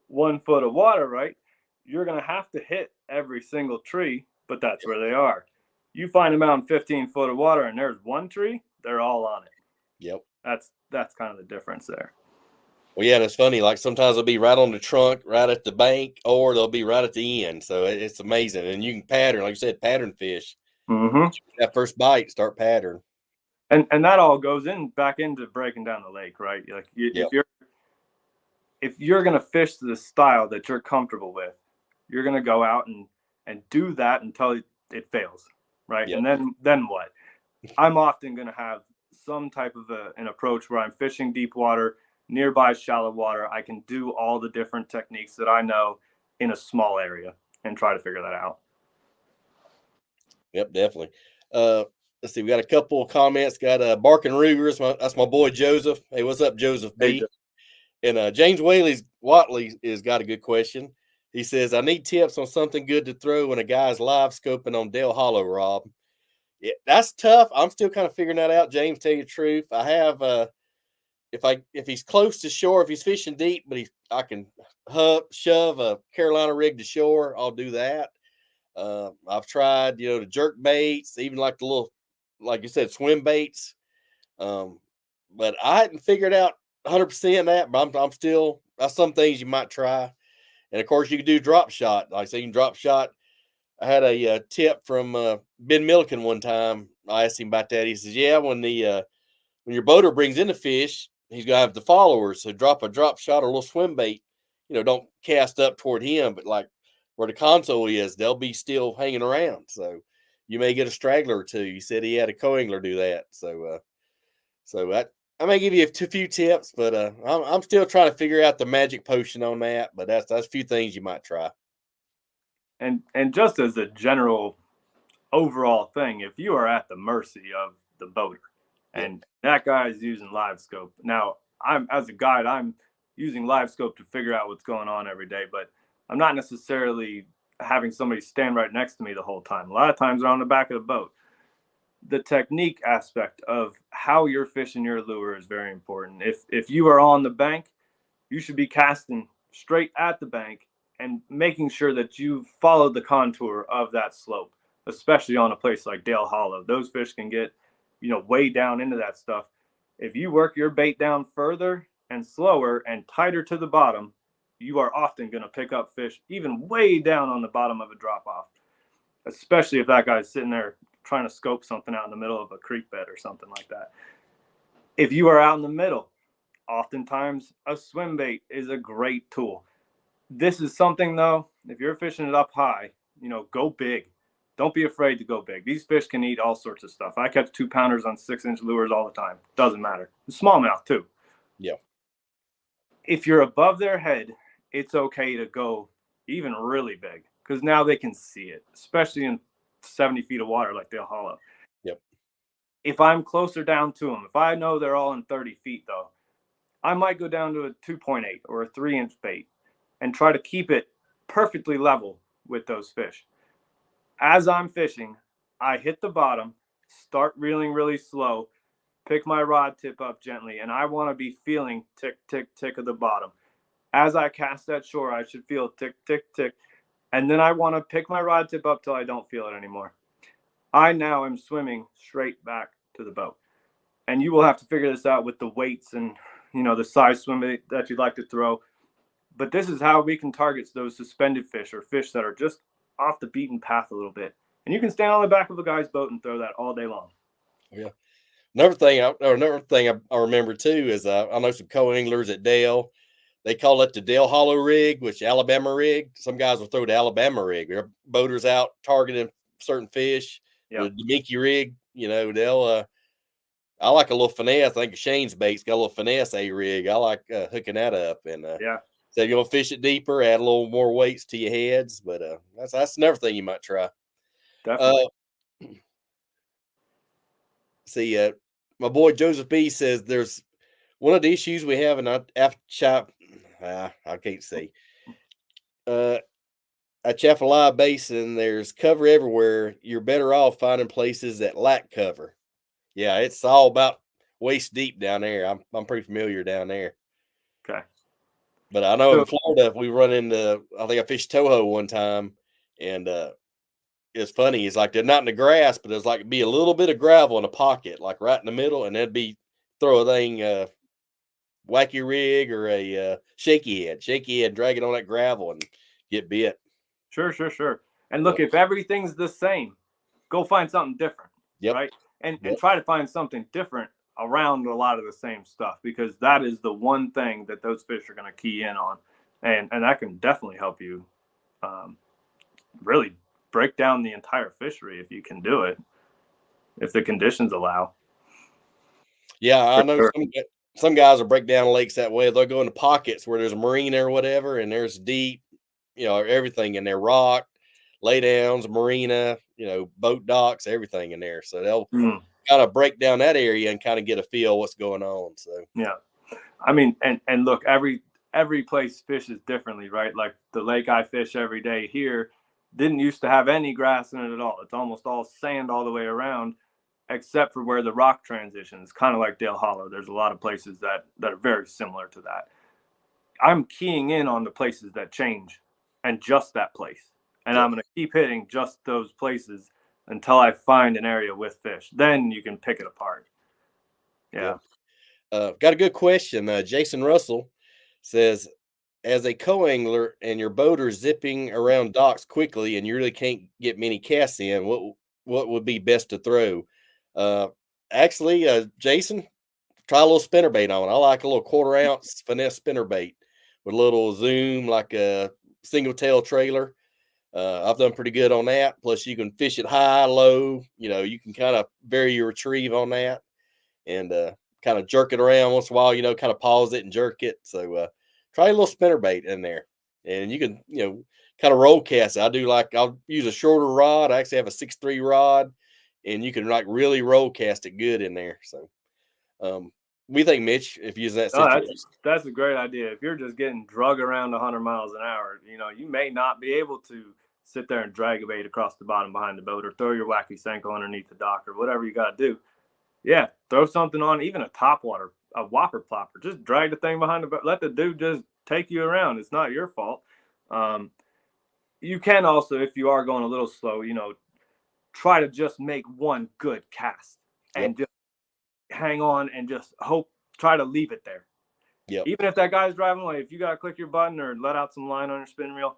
C: 1 foot of water, right? You're going to have to hit every single tree, but that's where they are. You find them out in 15 foot of water and there's one tree, they're all on it.
A: Yep.
C: That's kind of the difference there.
A: Well, yeah, and it's funny. Like sometimes they'll be right on the trunk, right at the bank, or they'll be right at the end. So it's amazing, and you can pattern, like you said, pattern fish.
C: Mm-hmm.
A: That first bite, start pattern,
C: and that all goes back into breaking down the lake, right? Like
A: yep.
C: if you're gonna fish the style that you're comfortable with, you're gonna go out and do that until it fails, right?
A: Yep.
C: And then what? I'm often gonna have some type of an approach where I'm fishing deep water, nearby shallow water. I can do all the different techniques that I know in a small area and try to figure that out.
A: Yep, definitely. Let's see, we got a couple of comments. Got Barking Rugers. That's my boy Joseph. Hey, what's up, Joseph B? Hey, and James Watley has got a good question. He says, I need tips on something good to throw when a guy's live scoping on Dale Hollow, Rob. Yeah, that's tough. I'm still kind of figuring that out, James, tell you the truth. I have if he's close to shore, if he's fishing deep, but I can shove a Carolina rig to shore, I'll do that. I've tried, the jerk baits, even like the little, like you said, swim baits. But I hadn't figured out 100% that, but I'm still, that's some things you might try. And of course you can do drop shot. Like I say, you can drop shot. I had a tip from Ben Milliken one time. I asked him about that. He says, yeah, when your boater brings in the fish, he's gonna have the followers. So drop a drop shot or a little swim bait. Don't cast up toward him, but like where the console is, they'll be still hanging around. So you may get a straggler or two. He said he had a co-angler do that. So I may give you a few tips, but I'm still trying to figure out the magic potion on that. But that's a few things you might try.
C: And just as a general overall thing, if you are at the mercy of the boater and that guy is using live scope. Now, as a guide, I'm using live scope to figure out what's going on every day, but I'm not necessarily having somebody stand right next to me the whole time. A lot of times they're on the back of the boat. The technique aspect of how you're fishing your lure is very important. If you are on the bank, you should be casting straight at the bank and making sure that you follow the contour of that slope, especially on a place like Dale Hollow. Those fish can get, way down into that stuff. If you work your bait down further, and slower and tighter to the bottom, you are often going to pick up fish even way down on the bottom of a drop off, especially if that guy's sitting there trying to scope something out in the middle of a creek bed or something like that. If you are out in the middle, oftentimes a swim bait is a great tool. This is something, though, if you're fishing it up high, go big. Don't be afraid to go big. These fish can eat all sorts of stuff. I catch 2-pounders on 6-inch lures all the time. Doesn't matter. Smallmouth, too.
A: Yeah.
C: If you're above their head, it's okay to go even really big because now they can see it, especially in 70 feet of water like Dale Hollow.
A: Yep.
C: If I'm closer down to them, if I know they're all in 30 feet, though, I might go down to a 2.8 or a 3-inch bait and try to keep it perfectly level with those fish. As I'm fishing, I hit the bottom, start reeling really slow, pick my rod tip up gently, and I want to be feeling tick, tick, tick of the bottom. As I cast that shore, I should feel tick, tick, tick, and then I want to pick my rod tip up till I don't feel it anymore. I now am swimming straight back to the boat. And you will have to figure this out with the weights and, the size swim bait that you'd like to throw. But this is how we can target those suspended fish or fish that are just off the beaten path a little bit. And you can stand on the back of a guy's boat and throw that all day long.
A: Yeah. Another thing I remember too is I know some co-anglers at Dale. They call it the Dale Hollow rig, which Alabama rig. Some guys will throw the Alabama rig. Their boaters out targeting certain fish.
C: Yep.
A: The Mickey rig, they'll. I like a little finesse. I think Shane's bait's got a little finesse a rig. I like hooking that up and
C: yeah.
A: So you're gonna fish it deeper, add a little more weights to your heads, but that's another thing you might try.
C: Definitely.
A: See, my boy Joseph B says there's one of the issues we have in after chop. I can't say. At Chaffalaya Basin, there's cover everywhere. You're better off finding places that lack cover. Yeah, it's all about waist deep down there. I'm pretty familiar down there.
C: Okay.
A: But I know in Florida, we run into, I think I fished Toho one time, and it's funny. It's like they're not in the grass, but there's like be a little bit of gravel in a pocket, like right in the middle, and that'd be throw a thing, wacky rig or a shaky head, drag it on that gravel and get bit.
C: Sure. And look, if everything's the same, go find something different, right? And try to find something different around a lot of the same stuff, because that is the one thing that those fish are going to key in on, and that can definitely help you really break down the entire fishery if you can do it, if the conditions allow.
A: Yeah, I know some guys will break down lakes that way. They'll go into pockets where there's a marina or whatever, and there's deep, everything in there, rock, lay downs, marina, boat docks, everything in there. So they'll kind of break down that area and kind of get a feel what's going on. So
C: yeah, I mean, and look, every place fishes differently, right? Like the lake I fish every day here didn't used to have any grass in it at all. It's almost all sand all the way around, except for where the rock transitions, kind of like Dale Hollow. There's a lot of places that are very similar to that. I'm keying in on the places that change and just that place. And I'm going to keep hitting just those places until I find an area with fish. Then you can pick it apart. Yeah.
A: Got a good question. Jason Russell says, as a co-angler and your boater zipping around docks quickly and you really can't get many casts in, what would be best to throw? Actually, Jason, try a little spinnerbait on. I like a little 1/4 ounce finesse spinnerbait with a little zoom, like a single tail trailer. I've done pretty good on that. Plus, you can fish it high, low. You can kind of vary your retrieve on that and kind of jerk it around once in a while. Kind of pause it and jerk it. So try a little spinnerbait in there, and you can kind of roll cast it. I'll use a shorter rod. I actually have a 6.3 rod, and you can like really roll cast it good in there. So. We think, Mitch, if you use that situation.
C: That's a great idea. If you're just getting drug around 100 miles an hour, you may not be able to sit there and drag a bait across the bottom behind the boat or throw your wacky Senko underneath the dock or whatever you got to do. Yeah, throw something on, even a topwater, a whopper plopper. Just drag the thing behind the boat. Let the dude just take you around. It's not your fault. You can also, if you are going a little slow, try to just make one good cast and just hang on and just try to leave it there.
A: Yep.
C: Even if that guy's driving away, if you got to click your button or let out some line on your spin reel,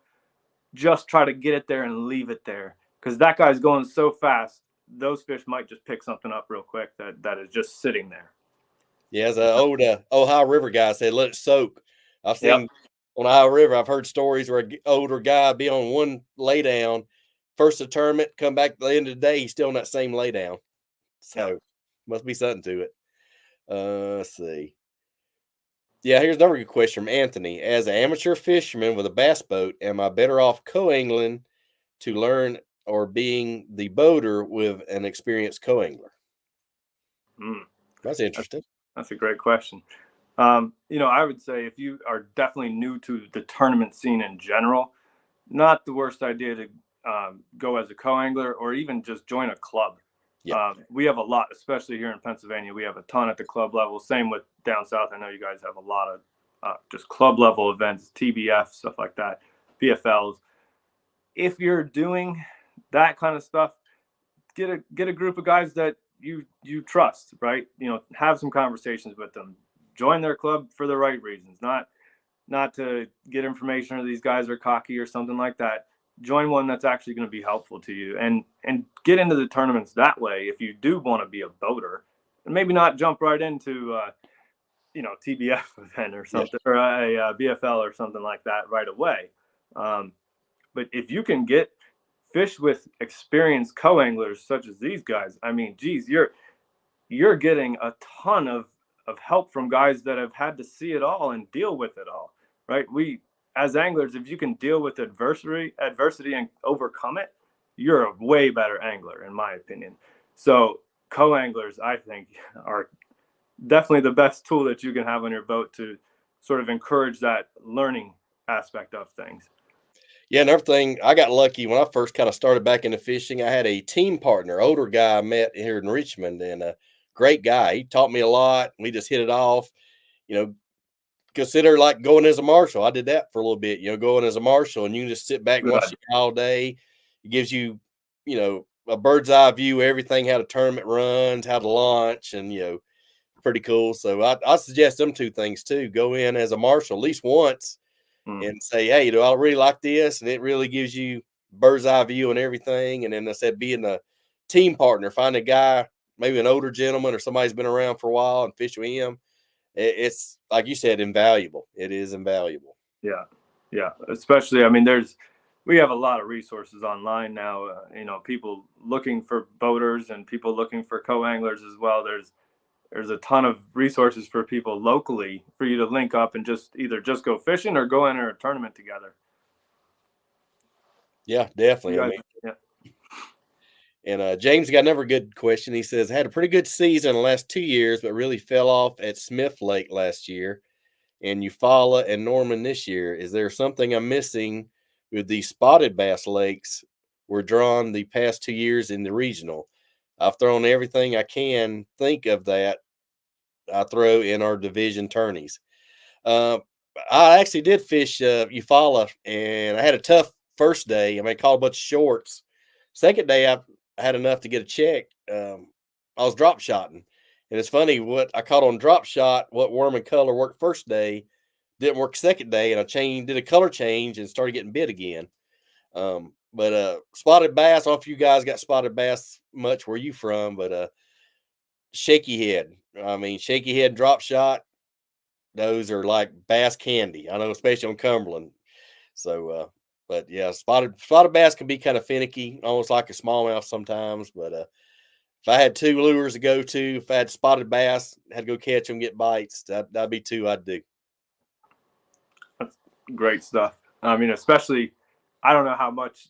C: just try to get it there and leave it there, because that guy's going so fast, those fish might just pick something up real quick that is just sitting there.
A: Yeah, as an old Ohio River guy said, let it soak. I've
C: Yep.
A: seen on Ohio River, I've heard stories where an older guy be on one lay down, first of the tournament, come back at the end of the day, he's still on that same lay down. So must be something to it. Let's see. Yeah, here's another good question from Anthony. As an amateur fisherman with a bass boat, am I better off co-angling to learn or being the boater with an experienced co-angler? That's interesting.
C: That's a great question. I would say if you are definitely new to the tournament scene in general, not the worst idea to go as a co-angler or even just join a club.
A: Yeah.
C: We have a lot, especially here in Pennsylvania. We have a ton at the club level. Same with down south. I know you guys have a lot of just club level events, TBF, stuff like that, PFLs. If you're doing that kind of stuff, get a group of guys that you trust, right? Have some conversations with them. Join their club for the right reasons, not to get information or these guys are cocky or something like that. Join one that's actually going to be helpful to you, and get into the tournaments that way. If you do want to be a boater, and maybe not jump right into TBF event or something, or a BFL or something like that right away. But if you can get fish with experienced co-anglers such as these guys, I mean, geez, you're getting a ton of help from guys that have had to see it all and deal with it all, right? We, as anglers, if you can deal with adversity and overcome it, you're a way better angler, in my opinion. So co-anglers, I think, are definitely the best tool that you can have on your boat to sort of encourage that learning aspect of things.
A: Yeah, another thing, I got lucky when I first kind of started back into fishing. I had a team partner, older guy I met here in Richmond, and a great guy. He taught me a lot. We just hit it off. Consider like going as a marshal. I did that for a little bit, going as a marshal, and you can just sit back and watch the guy all day. It gives you, a bird's eye view, everything, how the tournament runs, how to launch, and, pretty cool. So I suggest them two things too. Go in as a marshal at least once and say, hey, I really like this. And it really gives you bird's eye view and everything. And then I said, being a team partner, find a guy, maybe an older gentleman or somebody's been around for a while and fish with him. It's like you said, invaluable. It is invaluable.
C: Yeah. Yeah. Especially, I mean, we have a lot of resources online now, people looking for boaters and people looking for co-anglers as well. There's a ton of resources for people locally for you to link up and either just go fishing or go enter a tournament together.
A: Yeah, definitely. And James got another good question. He says, had a pretty good season the last 2 years, but really fell off at Smith Lake last year and Eufaula and Norman this year. Is there something I'm missing with the spotted bass lakes we're drawn the past 2 years in the regional? I've thrown everything I can think of that I throw in our division tourneys. I actually did fish Eufaula, and I had a tough first day. I mean, I caught a bunch of shorts. Second day, I had enough to get a check. I was drop shotting. And it's funny, what I caught on drop shot, what worm and color worked first day, didn't work second day, and I did a color change and started getting bit again. But spotted bass, I don't know if you guys got spotted bass much where you from, but shaky head. I mean, shaky head drop shot, those are like bass candy. I know, especially on Cumberland. So, but yeah, spotted bass can be kind of finicky, almost like a smallmouth sometimes. But if I had two lures to go to, if I had spotted bass, had to go catch them, get bites, that'd be two I'd do.
C: That's great stuff. I mean, especially, I don't know how much,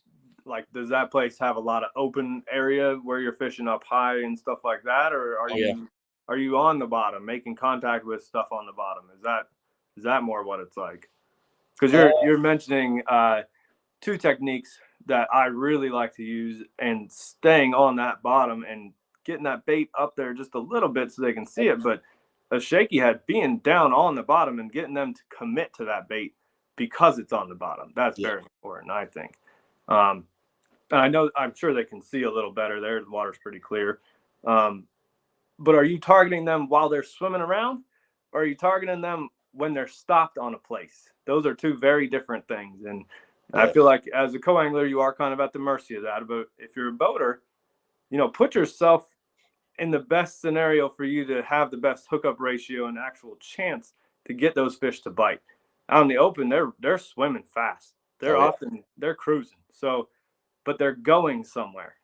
C: does that place have a lot of open area where you're fishing up high and stuff like that? Or are you on the bottom, making contact with stuff on the bottom? Is that more what it's like? Because you're mentioning two techniques that I really like to use, and staying on that bottom and getting that bait up there just a little bit so they can see it. But a shaky head being down on the bottom and getting them to commit to that bait because it's on the bottom. That's very important, I think. And I'm sure they can see a little better there. The water's pretty clear. But are you targeting them while they're swimming around, or are you targeting them when they're stopped on a place. Those are two very different things. And I
A: Yes.
C: feel like as a co-angler, you are kind of at the mercy of that. But if you're a boater, put yourself in the best scenario for you to have the best hookup ratio and actual chance to get those fish to bite. Out in the open, they're swimming fast.
A: Oh,
C: They're cruising. So, but they're going somewhere.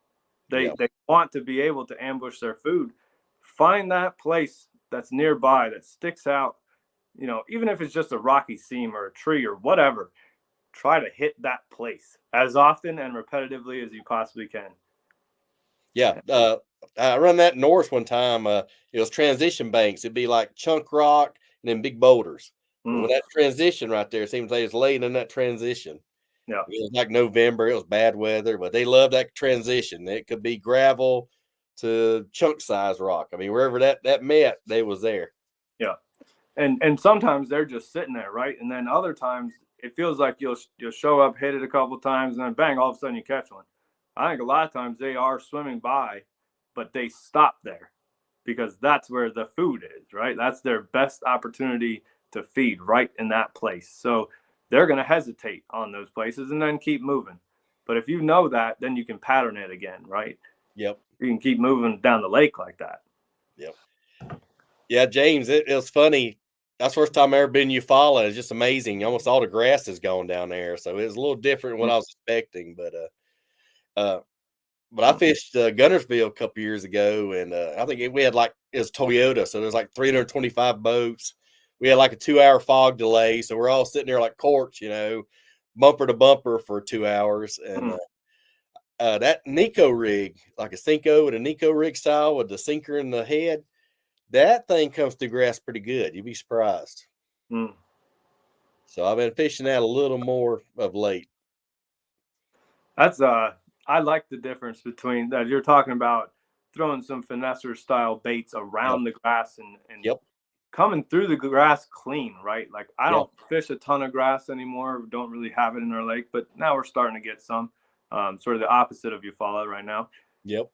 A: yeah.
C: They want to be able to ambush their food. Find that place that's nearby that sticks out, even if it's just a rocky seam or a tree or whatever. Try to hit that place as often and repetitively as you possibly can.
A: Yeah. I run that north one time. It was transition banks. It'd be like chunk rock and then big boulders. But when
C: Mm,
A: that transition right there, it seems like it's laying in that transition.
C: yeah.
A: It was like November. It was bad weather, but they love that transition. It could be gravel to chunk size rock. I mean, wherever that met, they was there.
C: Yeah. And sometimes they're just sitting there, right? And then other times it feels like you'll show up, hit it a couple of times, and then bang, all of a sudden you catch one. I think a lot of times they are swimming by, but they stop there because that's where the food is, right? That's their best opportunity to feed, right in that place. So they're going to hesitate on those places and then keep moving. But if you know that, then you can pattern it again, right?
A: Yep.
C: You can keep moving down the lake like that.
A: Yep. Yeah, James, it was funny. That's the first time I ever been in Eufaula. It's just amazing. Almost all the grass is gone down there. So it was a little different than what I was expecting. Uh, but I fished Gunnersville a couple years ago, and I think we had it was Toyota, so there's like 325 boats. We had like a 2-hour fog delay, so we're all sitting there like corks, bumper to bumper for 2 hours. And that Nico rig, like a Cinco with a Nico rig style with the sinker in the head, that thing comes through grass pretty good. You'd be surprised.
C: Mm.
A: So I've been fishing that a little more of late.
C: That's I like the difference between that. You're talking about throwing some finesser style baits
A: Yep.
C: around the grass and
A: Yep.
C: coming through the grass clean, right? Like I
A: Yep.
C: don't fish a ton of grass anymore. We don't really have it in our lake, but now we're starting to get some. Sort of the opposite of Eufaula right now.
A: Yep.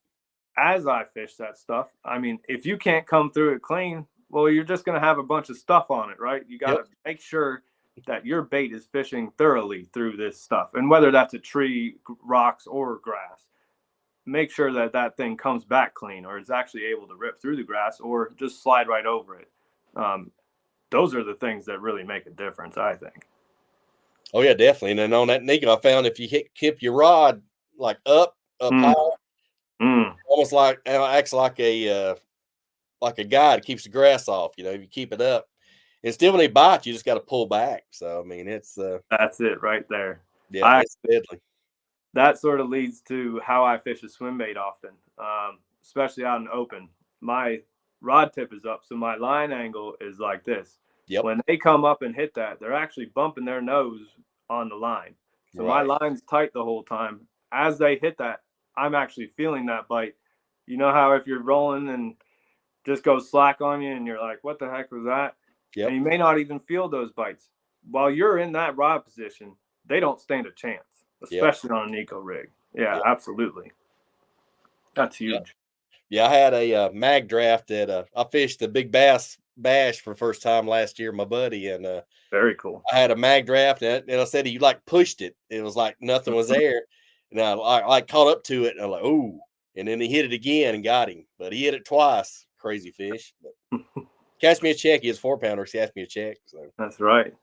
C: As I fish that stuff, I mean, if you can't come through it clean, well, you're just going to have a bunch of stuff on it, right? You got to
A: Yep.
C: make sure that your bait is fishing thoroughly through this stuff. And whether that's a tree, rocks, or grass, make sure that that thing comes back clean or is actually able to rip through the grass or just slide right over it. Those are the things that really make a difference, I think.
A: Oh yeah, definitely. And then on that Nico, I found if you keep your rod like up
C: Mm,
A: high,
C: mm,
A: almost acts like a guide, keeps the grass off. If you keep it up, and still when they bite, you just got to pull back. So I mean, it's
C: that's it right there.
A: yeah,
C: I
A: it's deadly.
C: That sort of leads to how I fish a swim bait often, especially out in open. My rod tip is up, so my line angle is like this.
A: Yep.
C: When they come up and hit that, they're actually bumping their nose on the line. So my
A: Right.
C: line's tight the whole time. As they hit that, I'm actually feeling that bite. You know how if you're rolling and just goes slack on you and you're like, what the heck was that? And
A: Yep.
C: you may not even feel those bites. While you're in that rod position, they don't stand a chance,
A: Yep.
C: especially on an eco rig. Yeah,
A: Yep.
C: absolutely. That's
A: Yep.
C: huge.
A: Yeah, I had a mag draft that I fished the Big Bass Bash for the first time last year, my buddy, and
C: Very cool.
A: I had a mag draft, and I said he like pushed it. It was like nothing was there, and I like caught up to it, and I'm like, "Ooh!" And then he hit it again and got him, but he hit it twice. Crazy fish. But catch me a check. He has 4-pounders. He asked me a check. So
C: That's right.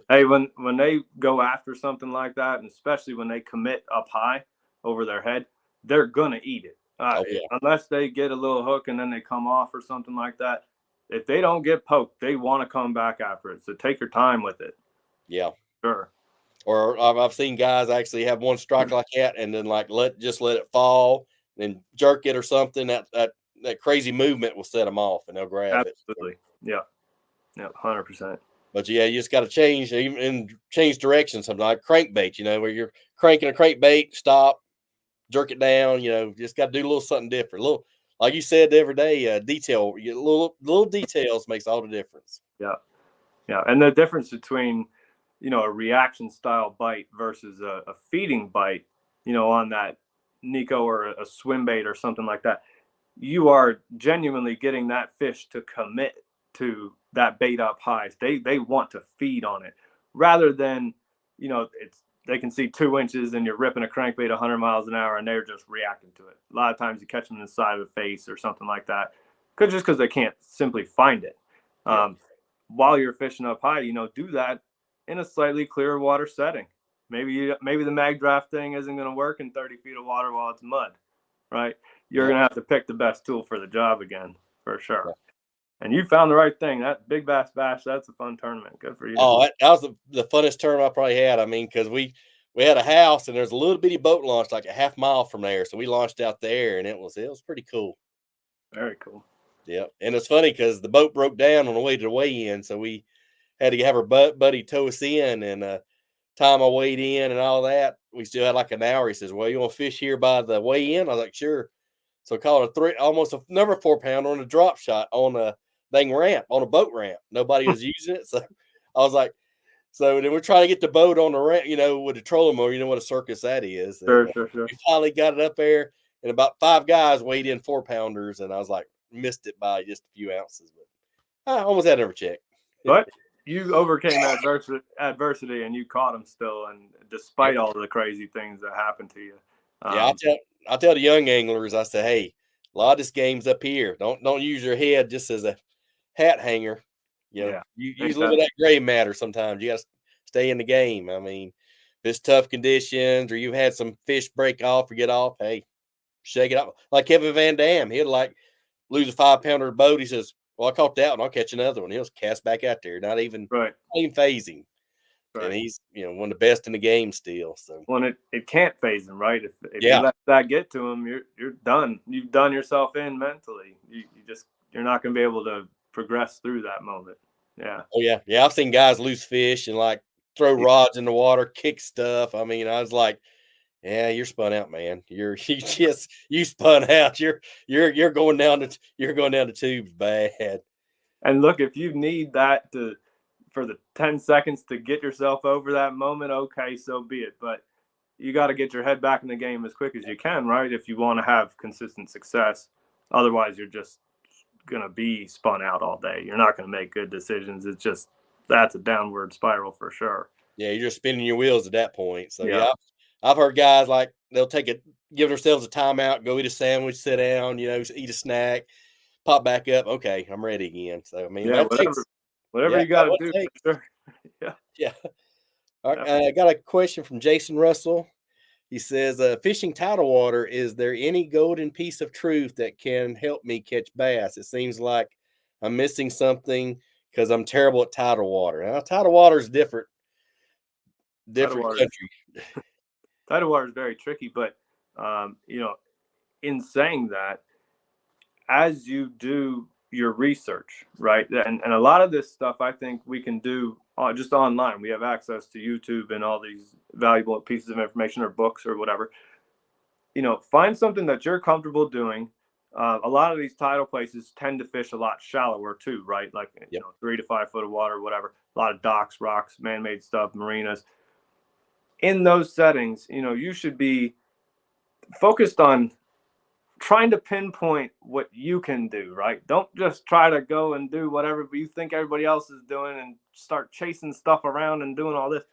C: Hey, when they go after something like that, and especially when they commit up high over their head, they're gonna eat it.
A: oh yeah,
C: Unless they get a little hook and then they come off or something like that. If they don't get poked, they want to come back after it. So take your time with it.
A: yeah.
C: Sure.
A: Or I've seen guys actually have one strike like that, and then like let it fall, and jerk it or something. That crazy movement will set them off, and they'll grab it.
C: Absolutely. Yeah. Yeah. 100%.
A: But yeah, you just got to change direction. Something like crankbait, where you're cranking a crankbait, stop, jerk it down. Just got to do a little something different. A little, like you said the other day, little details makes all the difference.
C: Yeah. Yeah. And the difference between, a reaction style bite versus a feeding bite, on that Nico or a swim bait or something like that, you are genuinely getting that fish to commit to that bait up high. They want to feed on it rather than, they can see 2 inches and you're ripping a crankbait 100 miles an hour and they're just reacting to it. A lot of times you catch them in the side of the face or something like that, because they can't simply find it. While you're fishing up high, do that in a slightly clearer water setting. Maybe the mag draft thing isn't going to work in 30 feet of water while it's mud, right? You're going to have to pick the best tool for the job again, for sure. Yeah. And you found the right thing. That Big Bass Bash, that's a fun tournament. Good for you.
A: Oh, that was the funnest tournament I probably had. I mean, because we had a house and there's a little bitty boat launch like a half mile from there. So we launched out there and it was pretty cool.
C: Very cool.
A: Yeah. And it's funny because the boat broke down on the way to the weigh-in. So we had to have our buddy tow us in, and time I weighed in and all that, we still had like an hour. He says, "Well, you want to fish here by the weigh-in?" I was like, "Sure." So I caught almost another 4-pounder on a drop shot on a dang ramp, on a boat ramp. Nobody was using it. So I was like, so then we're trying to get the boat on the ramp, with the trolling motor. You know what a circus that is.
C: Sure.
A: We finally got it up there, and about 5 guys weighed in 4-pounders, and I was like, missed it by just a few ounces. But I almost had to check.
C: But you overcame adversity and you caught them still, and despite all the crazy things that happened to you.
A: Yeah, I tell the young anglers, I say, hey, a lot of this game's up here. Don't use your head just as a hat hanger. You use a little bit of that gray matter sometimes. You got to stay in the game. I mean, if it's tough conditions or you've had some fish break off or get off, hey, shake it up. Like Kevin Van Dam, he'll like lose a 5-pounder boat. He says, "Well, I caught that one. I'll catch another one." He'll cast back out there, not even phasing. Right. And he's one of the best in the game still. So
C: it can't phase him, right? If you let that get to him, you're done. You've done yourself in mentally. You're not going to be able to progress through that moment. Yeah.
A: Oh yeah. I've seen guys lose fish and like throw rods in the water, kick stuff. I mean, I was like, yeah, you're spun out, man. You spun out. You're going down the tubes bad.
C: And look, if you need that for the 10 seconds to get yourself over that moment, okay, so be it. But you got to get your head back in the game as quick as you can, right? If you want to have consistent success. Otherwise, you're just going to be spun out all day. You're not going to make good decisions. It's just, that's a downward spiral for sure.
A: Yeah, you're just spinning your wheels at that point. So yeah, I've heard guys like they'll give themselves a timeout, go eat a sandwich, sit down, eat a snack, pop back up. Okay, I'm ready again. So I mean,
C: whatever you got to do. For sure.
A: Yeah. All right, I got a question from Jason Russell. He says, "Fishing tidal water, is there any golden piece of truth that can help me catch bass? It seems like I'm missing something because I'm terrible at tidal water." Now, tidal water is different country.
C: Tidal water is very tricky, but in saying that, as you do your research, right, and a lot of this stuff I think we can do just online. We have access to YouTube and all these valuable pieces of information or books or whatever. Find something that you're comfortable doing. A lot of these tidal places tend to fish a lot shallower too, right? Like 3 to 5 foot of water, whatever. A lot of docks, rocks, man-made stuff, marinas. In those settings, you should be focused on trying to pinpoint what you can do, right? Don't just try to go and do whatever you think everybody else is doing and start chasing stuff around and doing all this.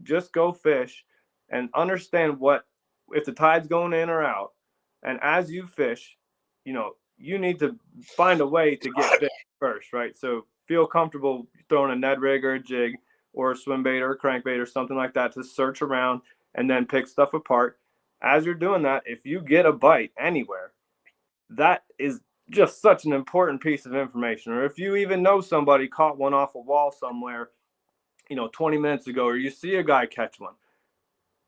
C: Just go fish and understand if the tide's going in or out. And as you fish, you need to find a way to get bit first, right? So feel comfortable throwing a Ned rig or a jig or a swim bait or a crankbait or something like that to search around and then pick stuff apart. As you're doing that, if you get a bite anywhere, that is just such an important piece of information. Or if you even know somebody caught one off a wall somewhere, 20 minutes ago, or you see a guy catch one,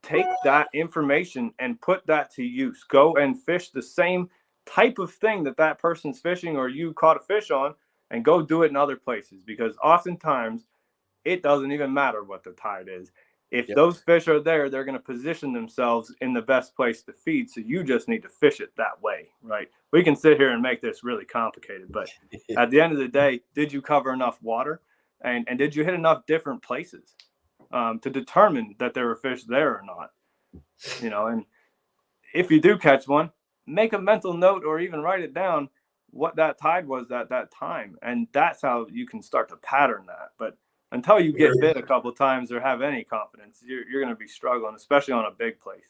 C: take that information and put that to use. Go and fish the same type of thing that person's fishing or you caught a fish on, and go do it in other places, because oftentimes it doesn't even matter what the tide is. If those fish are there, they're going to position themselves in the best place to feed. So you just need to fish it that way, right? We can sit here and make this really complicated, but at the end of the day, did you cover enough water? And did you hit enough different places to determine that there were fish there or not? And if you do catch one, make a mental note or even write it down. what that tide was at that time. And that's how you can start to pattern that. But until you get bit a couple of times or have any confidence, you're going to be struggling, especially on a big place.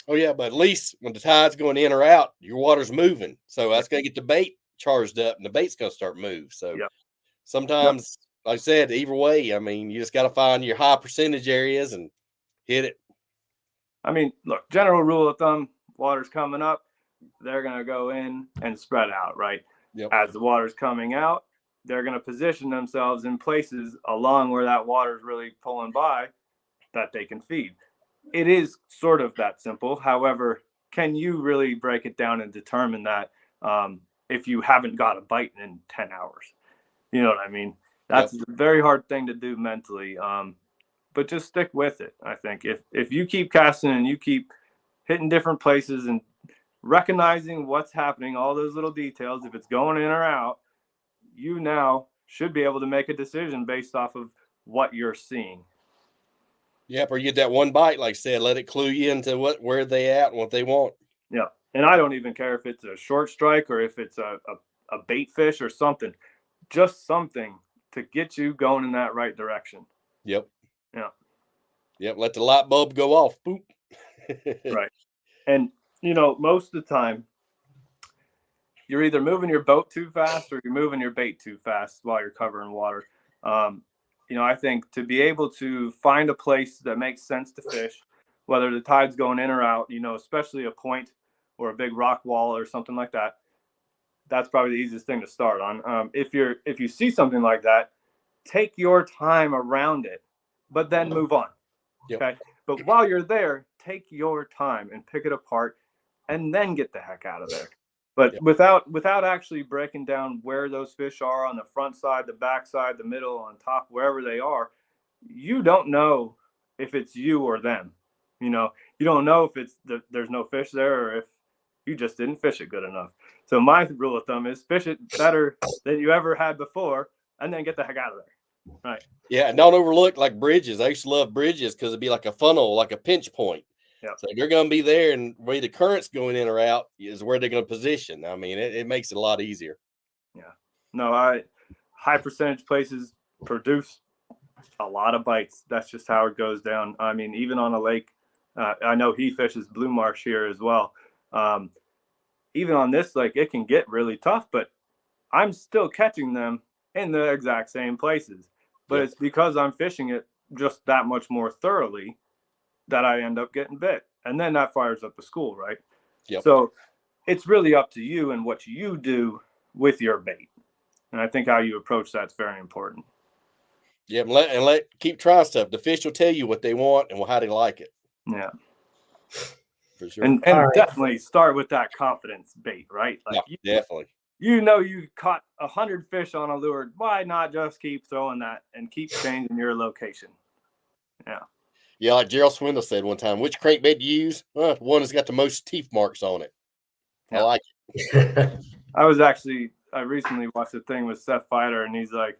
A: Oh yeah, but at least when the tide's going in or out, your water's moving. So that's going to get the bait charged up, and the bait's going to start to move. So
C: Yep.
A: sometimes, like I said, either way, I mean, you just got to find your high percentage areas and hit it.
C: I mean, look, general rule of thumb, water's coming up, they're going to go in and spread out, right?
A: Yep.
C: As the water's coming out, they're going to position themselves in places along where that water's really pulling by that they can feed. It is sort of that simple. However, can you really break it down and determine that if you haven't got a bite in 10 hours? You know what I mean? That's a very hard thing to do mentally. But just stick with it. I think if you keep casting and you keep hitting different places and recognizing what's happening, all those little details, if it's going in or out, you now should be able to make a decision based off of what you're seeing.
A: Yep, or you get that one bite, like I said, let it clue you into where they at and what they want.
C: Yeah, and I don't even care if it's a short strike or if it's a bait fish or something, just something to get you going in that right direction.
A: Yep.
C: Yeah.
A: Yep, let the light bulb go off. Boop.
C: Right. And, most of the time, you're either moving your boat too fast or you're moving your bait too fast while you're covering water. I think to be able to find a place that makes sense to fish, whether the tide's going in or out, especially a point or a big rock wall or something like that, that's probably the easiest thing to start on. If you see something like that, take your time around it, but then move on.
A: Yep.
C: Okay. But while you're there, take your time and pick it apart and then get the heck out of there. But without actually breaking down where those fish are on the front side, the back side, the middle, on top, wherever they are, you don't know if it's you or them. You don't know if it's there's no fish there or if you just didn't fish it good enough. So my rule of thumb is fish it better than you ever had before and then get the heck out of there. Right.
A: Yeah, and don't overlook like bridges. I used to love bridges because it'd be like a funnel, like a pinch point.
C: Yeah.
A: So they're going to be there, and where the current's going in or out is where they're going to position. I mean, it makes it a lot easier.
C: Yeah. No, high percentage places produce a lot of bites. That's just how it goes down. I mean, even on a lake, I know he fishes Blue Marsh here as well. Even on this lake, it can get really tough, but I'm still catching them in the exact same places. But it's because I'm fishing it just that much more thoroughly that I end up getting bit. And then that fires up the school, right?
A: Yep.
C: So it's really up to you and what you do with your bait. And I think how you approach that's very important.
A: Yeah, and keep trying stuff. The fish will tell you what they want and how they like it.
C: Yeah.
A: For sure.
C: And definitely start with that confidence bait, right? Like
A: definitely.
C: You caught 100 fish on a lure. Why not just keep throwing that and keep changing your location? Yeah.
A: Yeah, like Gerald Swindle said one time, which crankbait do you use? One that's got the most teeth marks on it.
C: Yeah.
A: I like it.
C: I recently watched a thing with Seth Fighter, and he's like,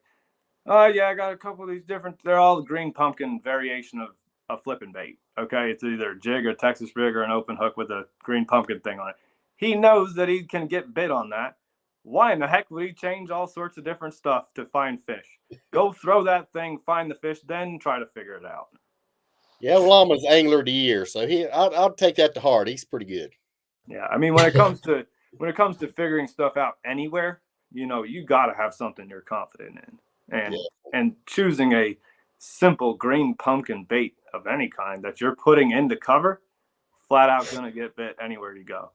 C: oh, yeah, I got a couple of these they're all green pumpkin variation of a flipping bait. Okay. It's either a jig or Texas rig or an open hook with a green pumpkin thing on it. He knows that he can get bit on that. Why in the heck would he change all sorts of different stuff to find fish? Go throw that thing, find the fish, then try to figure it out.
A: Yeah, well, I'm his angler of the year, so I'll take that to heart. He's pretty good.
C: Yeah, I mean, when it comes to figuring stuff out anywhere, you got to have something you're confident in, and choosing a simple green pumpkin bait of any kind that you're putting into cover, flat out gonna get bit anywhere you go.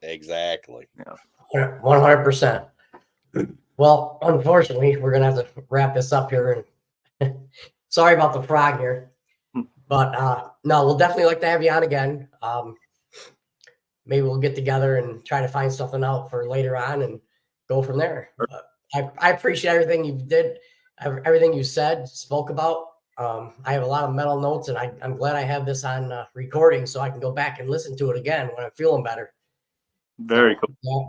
A: Exactly.
C: Yeah.
B: 100%. Well, unfortunately, we're gonna have to wrap this up here. And sorry about the frog here, but no, we'll definitely like to have you on again. Maybe we'll get together and try to find something out for later on and go from there. I appreciate everything you did, everything you said, spoke about. I have a lot of mental notes, and I'm glad I have this on recording so I can go back and listen to it again when I'm feeling better.
C: Very cool.
B: Yeah.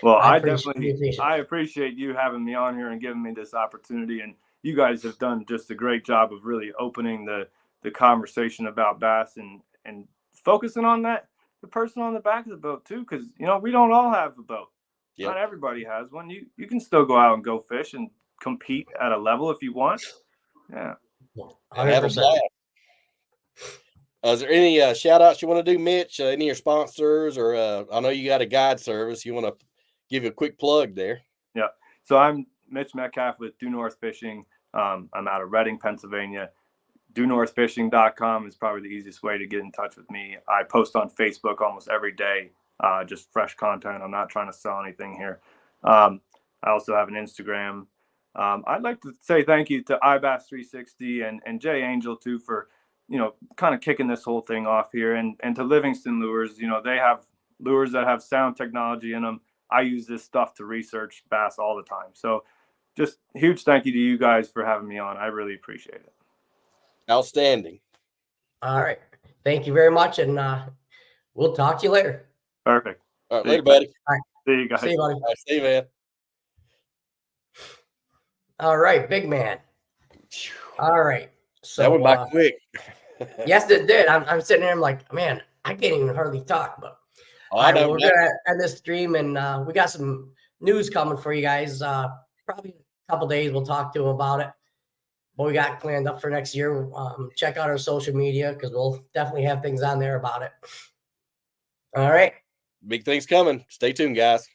C: Well, I appreciate you having me on here and giving me this opportunity. And you guys have done just a great job of really opening the conversation about bass and focusing on the person on the back of the boat too. Cause we don't all have a boat.
A: Yep.
C: Not everybody has one. You can still go out and go fish and compete at a level if you want. Yeah.
A: And have a
B: 100%.
A: blast. Is there any shout outs you want to do, Mitch? Any of your sponsors, or I know you got a guide service. You want to give a quick plug there?
C: Yeah. So I'm Mitch Metcalf with Due North Fishing. I'm out of Reading, Pennsylvania. DueNorthFishing.com is probably the easiest way to get in touch with me. I post on Facebook almost every day, just fresh content. I'm not trying to sell anything here. I also have an Instagram. I'd like to say thank you to iBass360 and Jay Angel too for, kind of kicking this whole thing off here, and to Livingston Lures. They have lures that have sound technology in them. I use this stuff to research bass all the time. So just huge thank you to you guys for having me on. I really appreciate it.
A: Outstanding.
B: All right. Thank you very much. And we'll talk to you later.
C: Perfect.
A: All right, later, buddy.
B: All right.
C: See you guys.
B: See you, buddy.
A: All right, see you, man.
B: All right, big man. All right. So
A: That went by quick.
B: yes, it did. I'm sitting there. I'm like, man, I can't even hardly talk. But
A: I know.
B: we're gonna end this stream, and we got some news coming for you guys. Probably a couple days. We'll talk to them about it. What we got planned up for next year. Check out our social media because we'll definitely have things on there about it. All right.
A: Big things coming. Stay tuned, guys.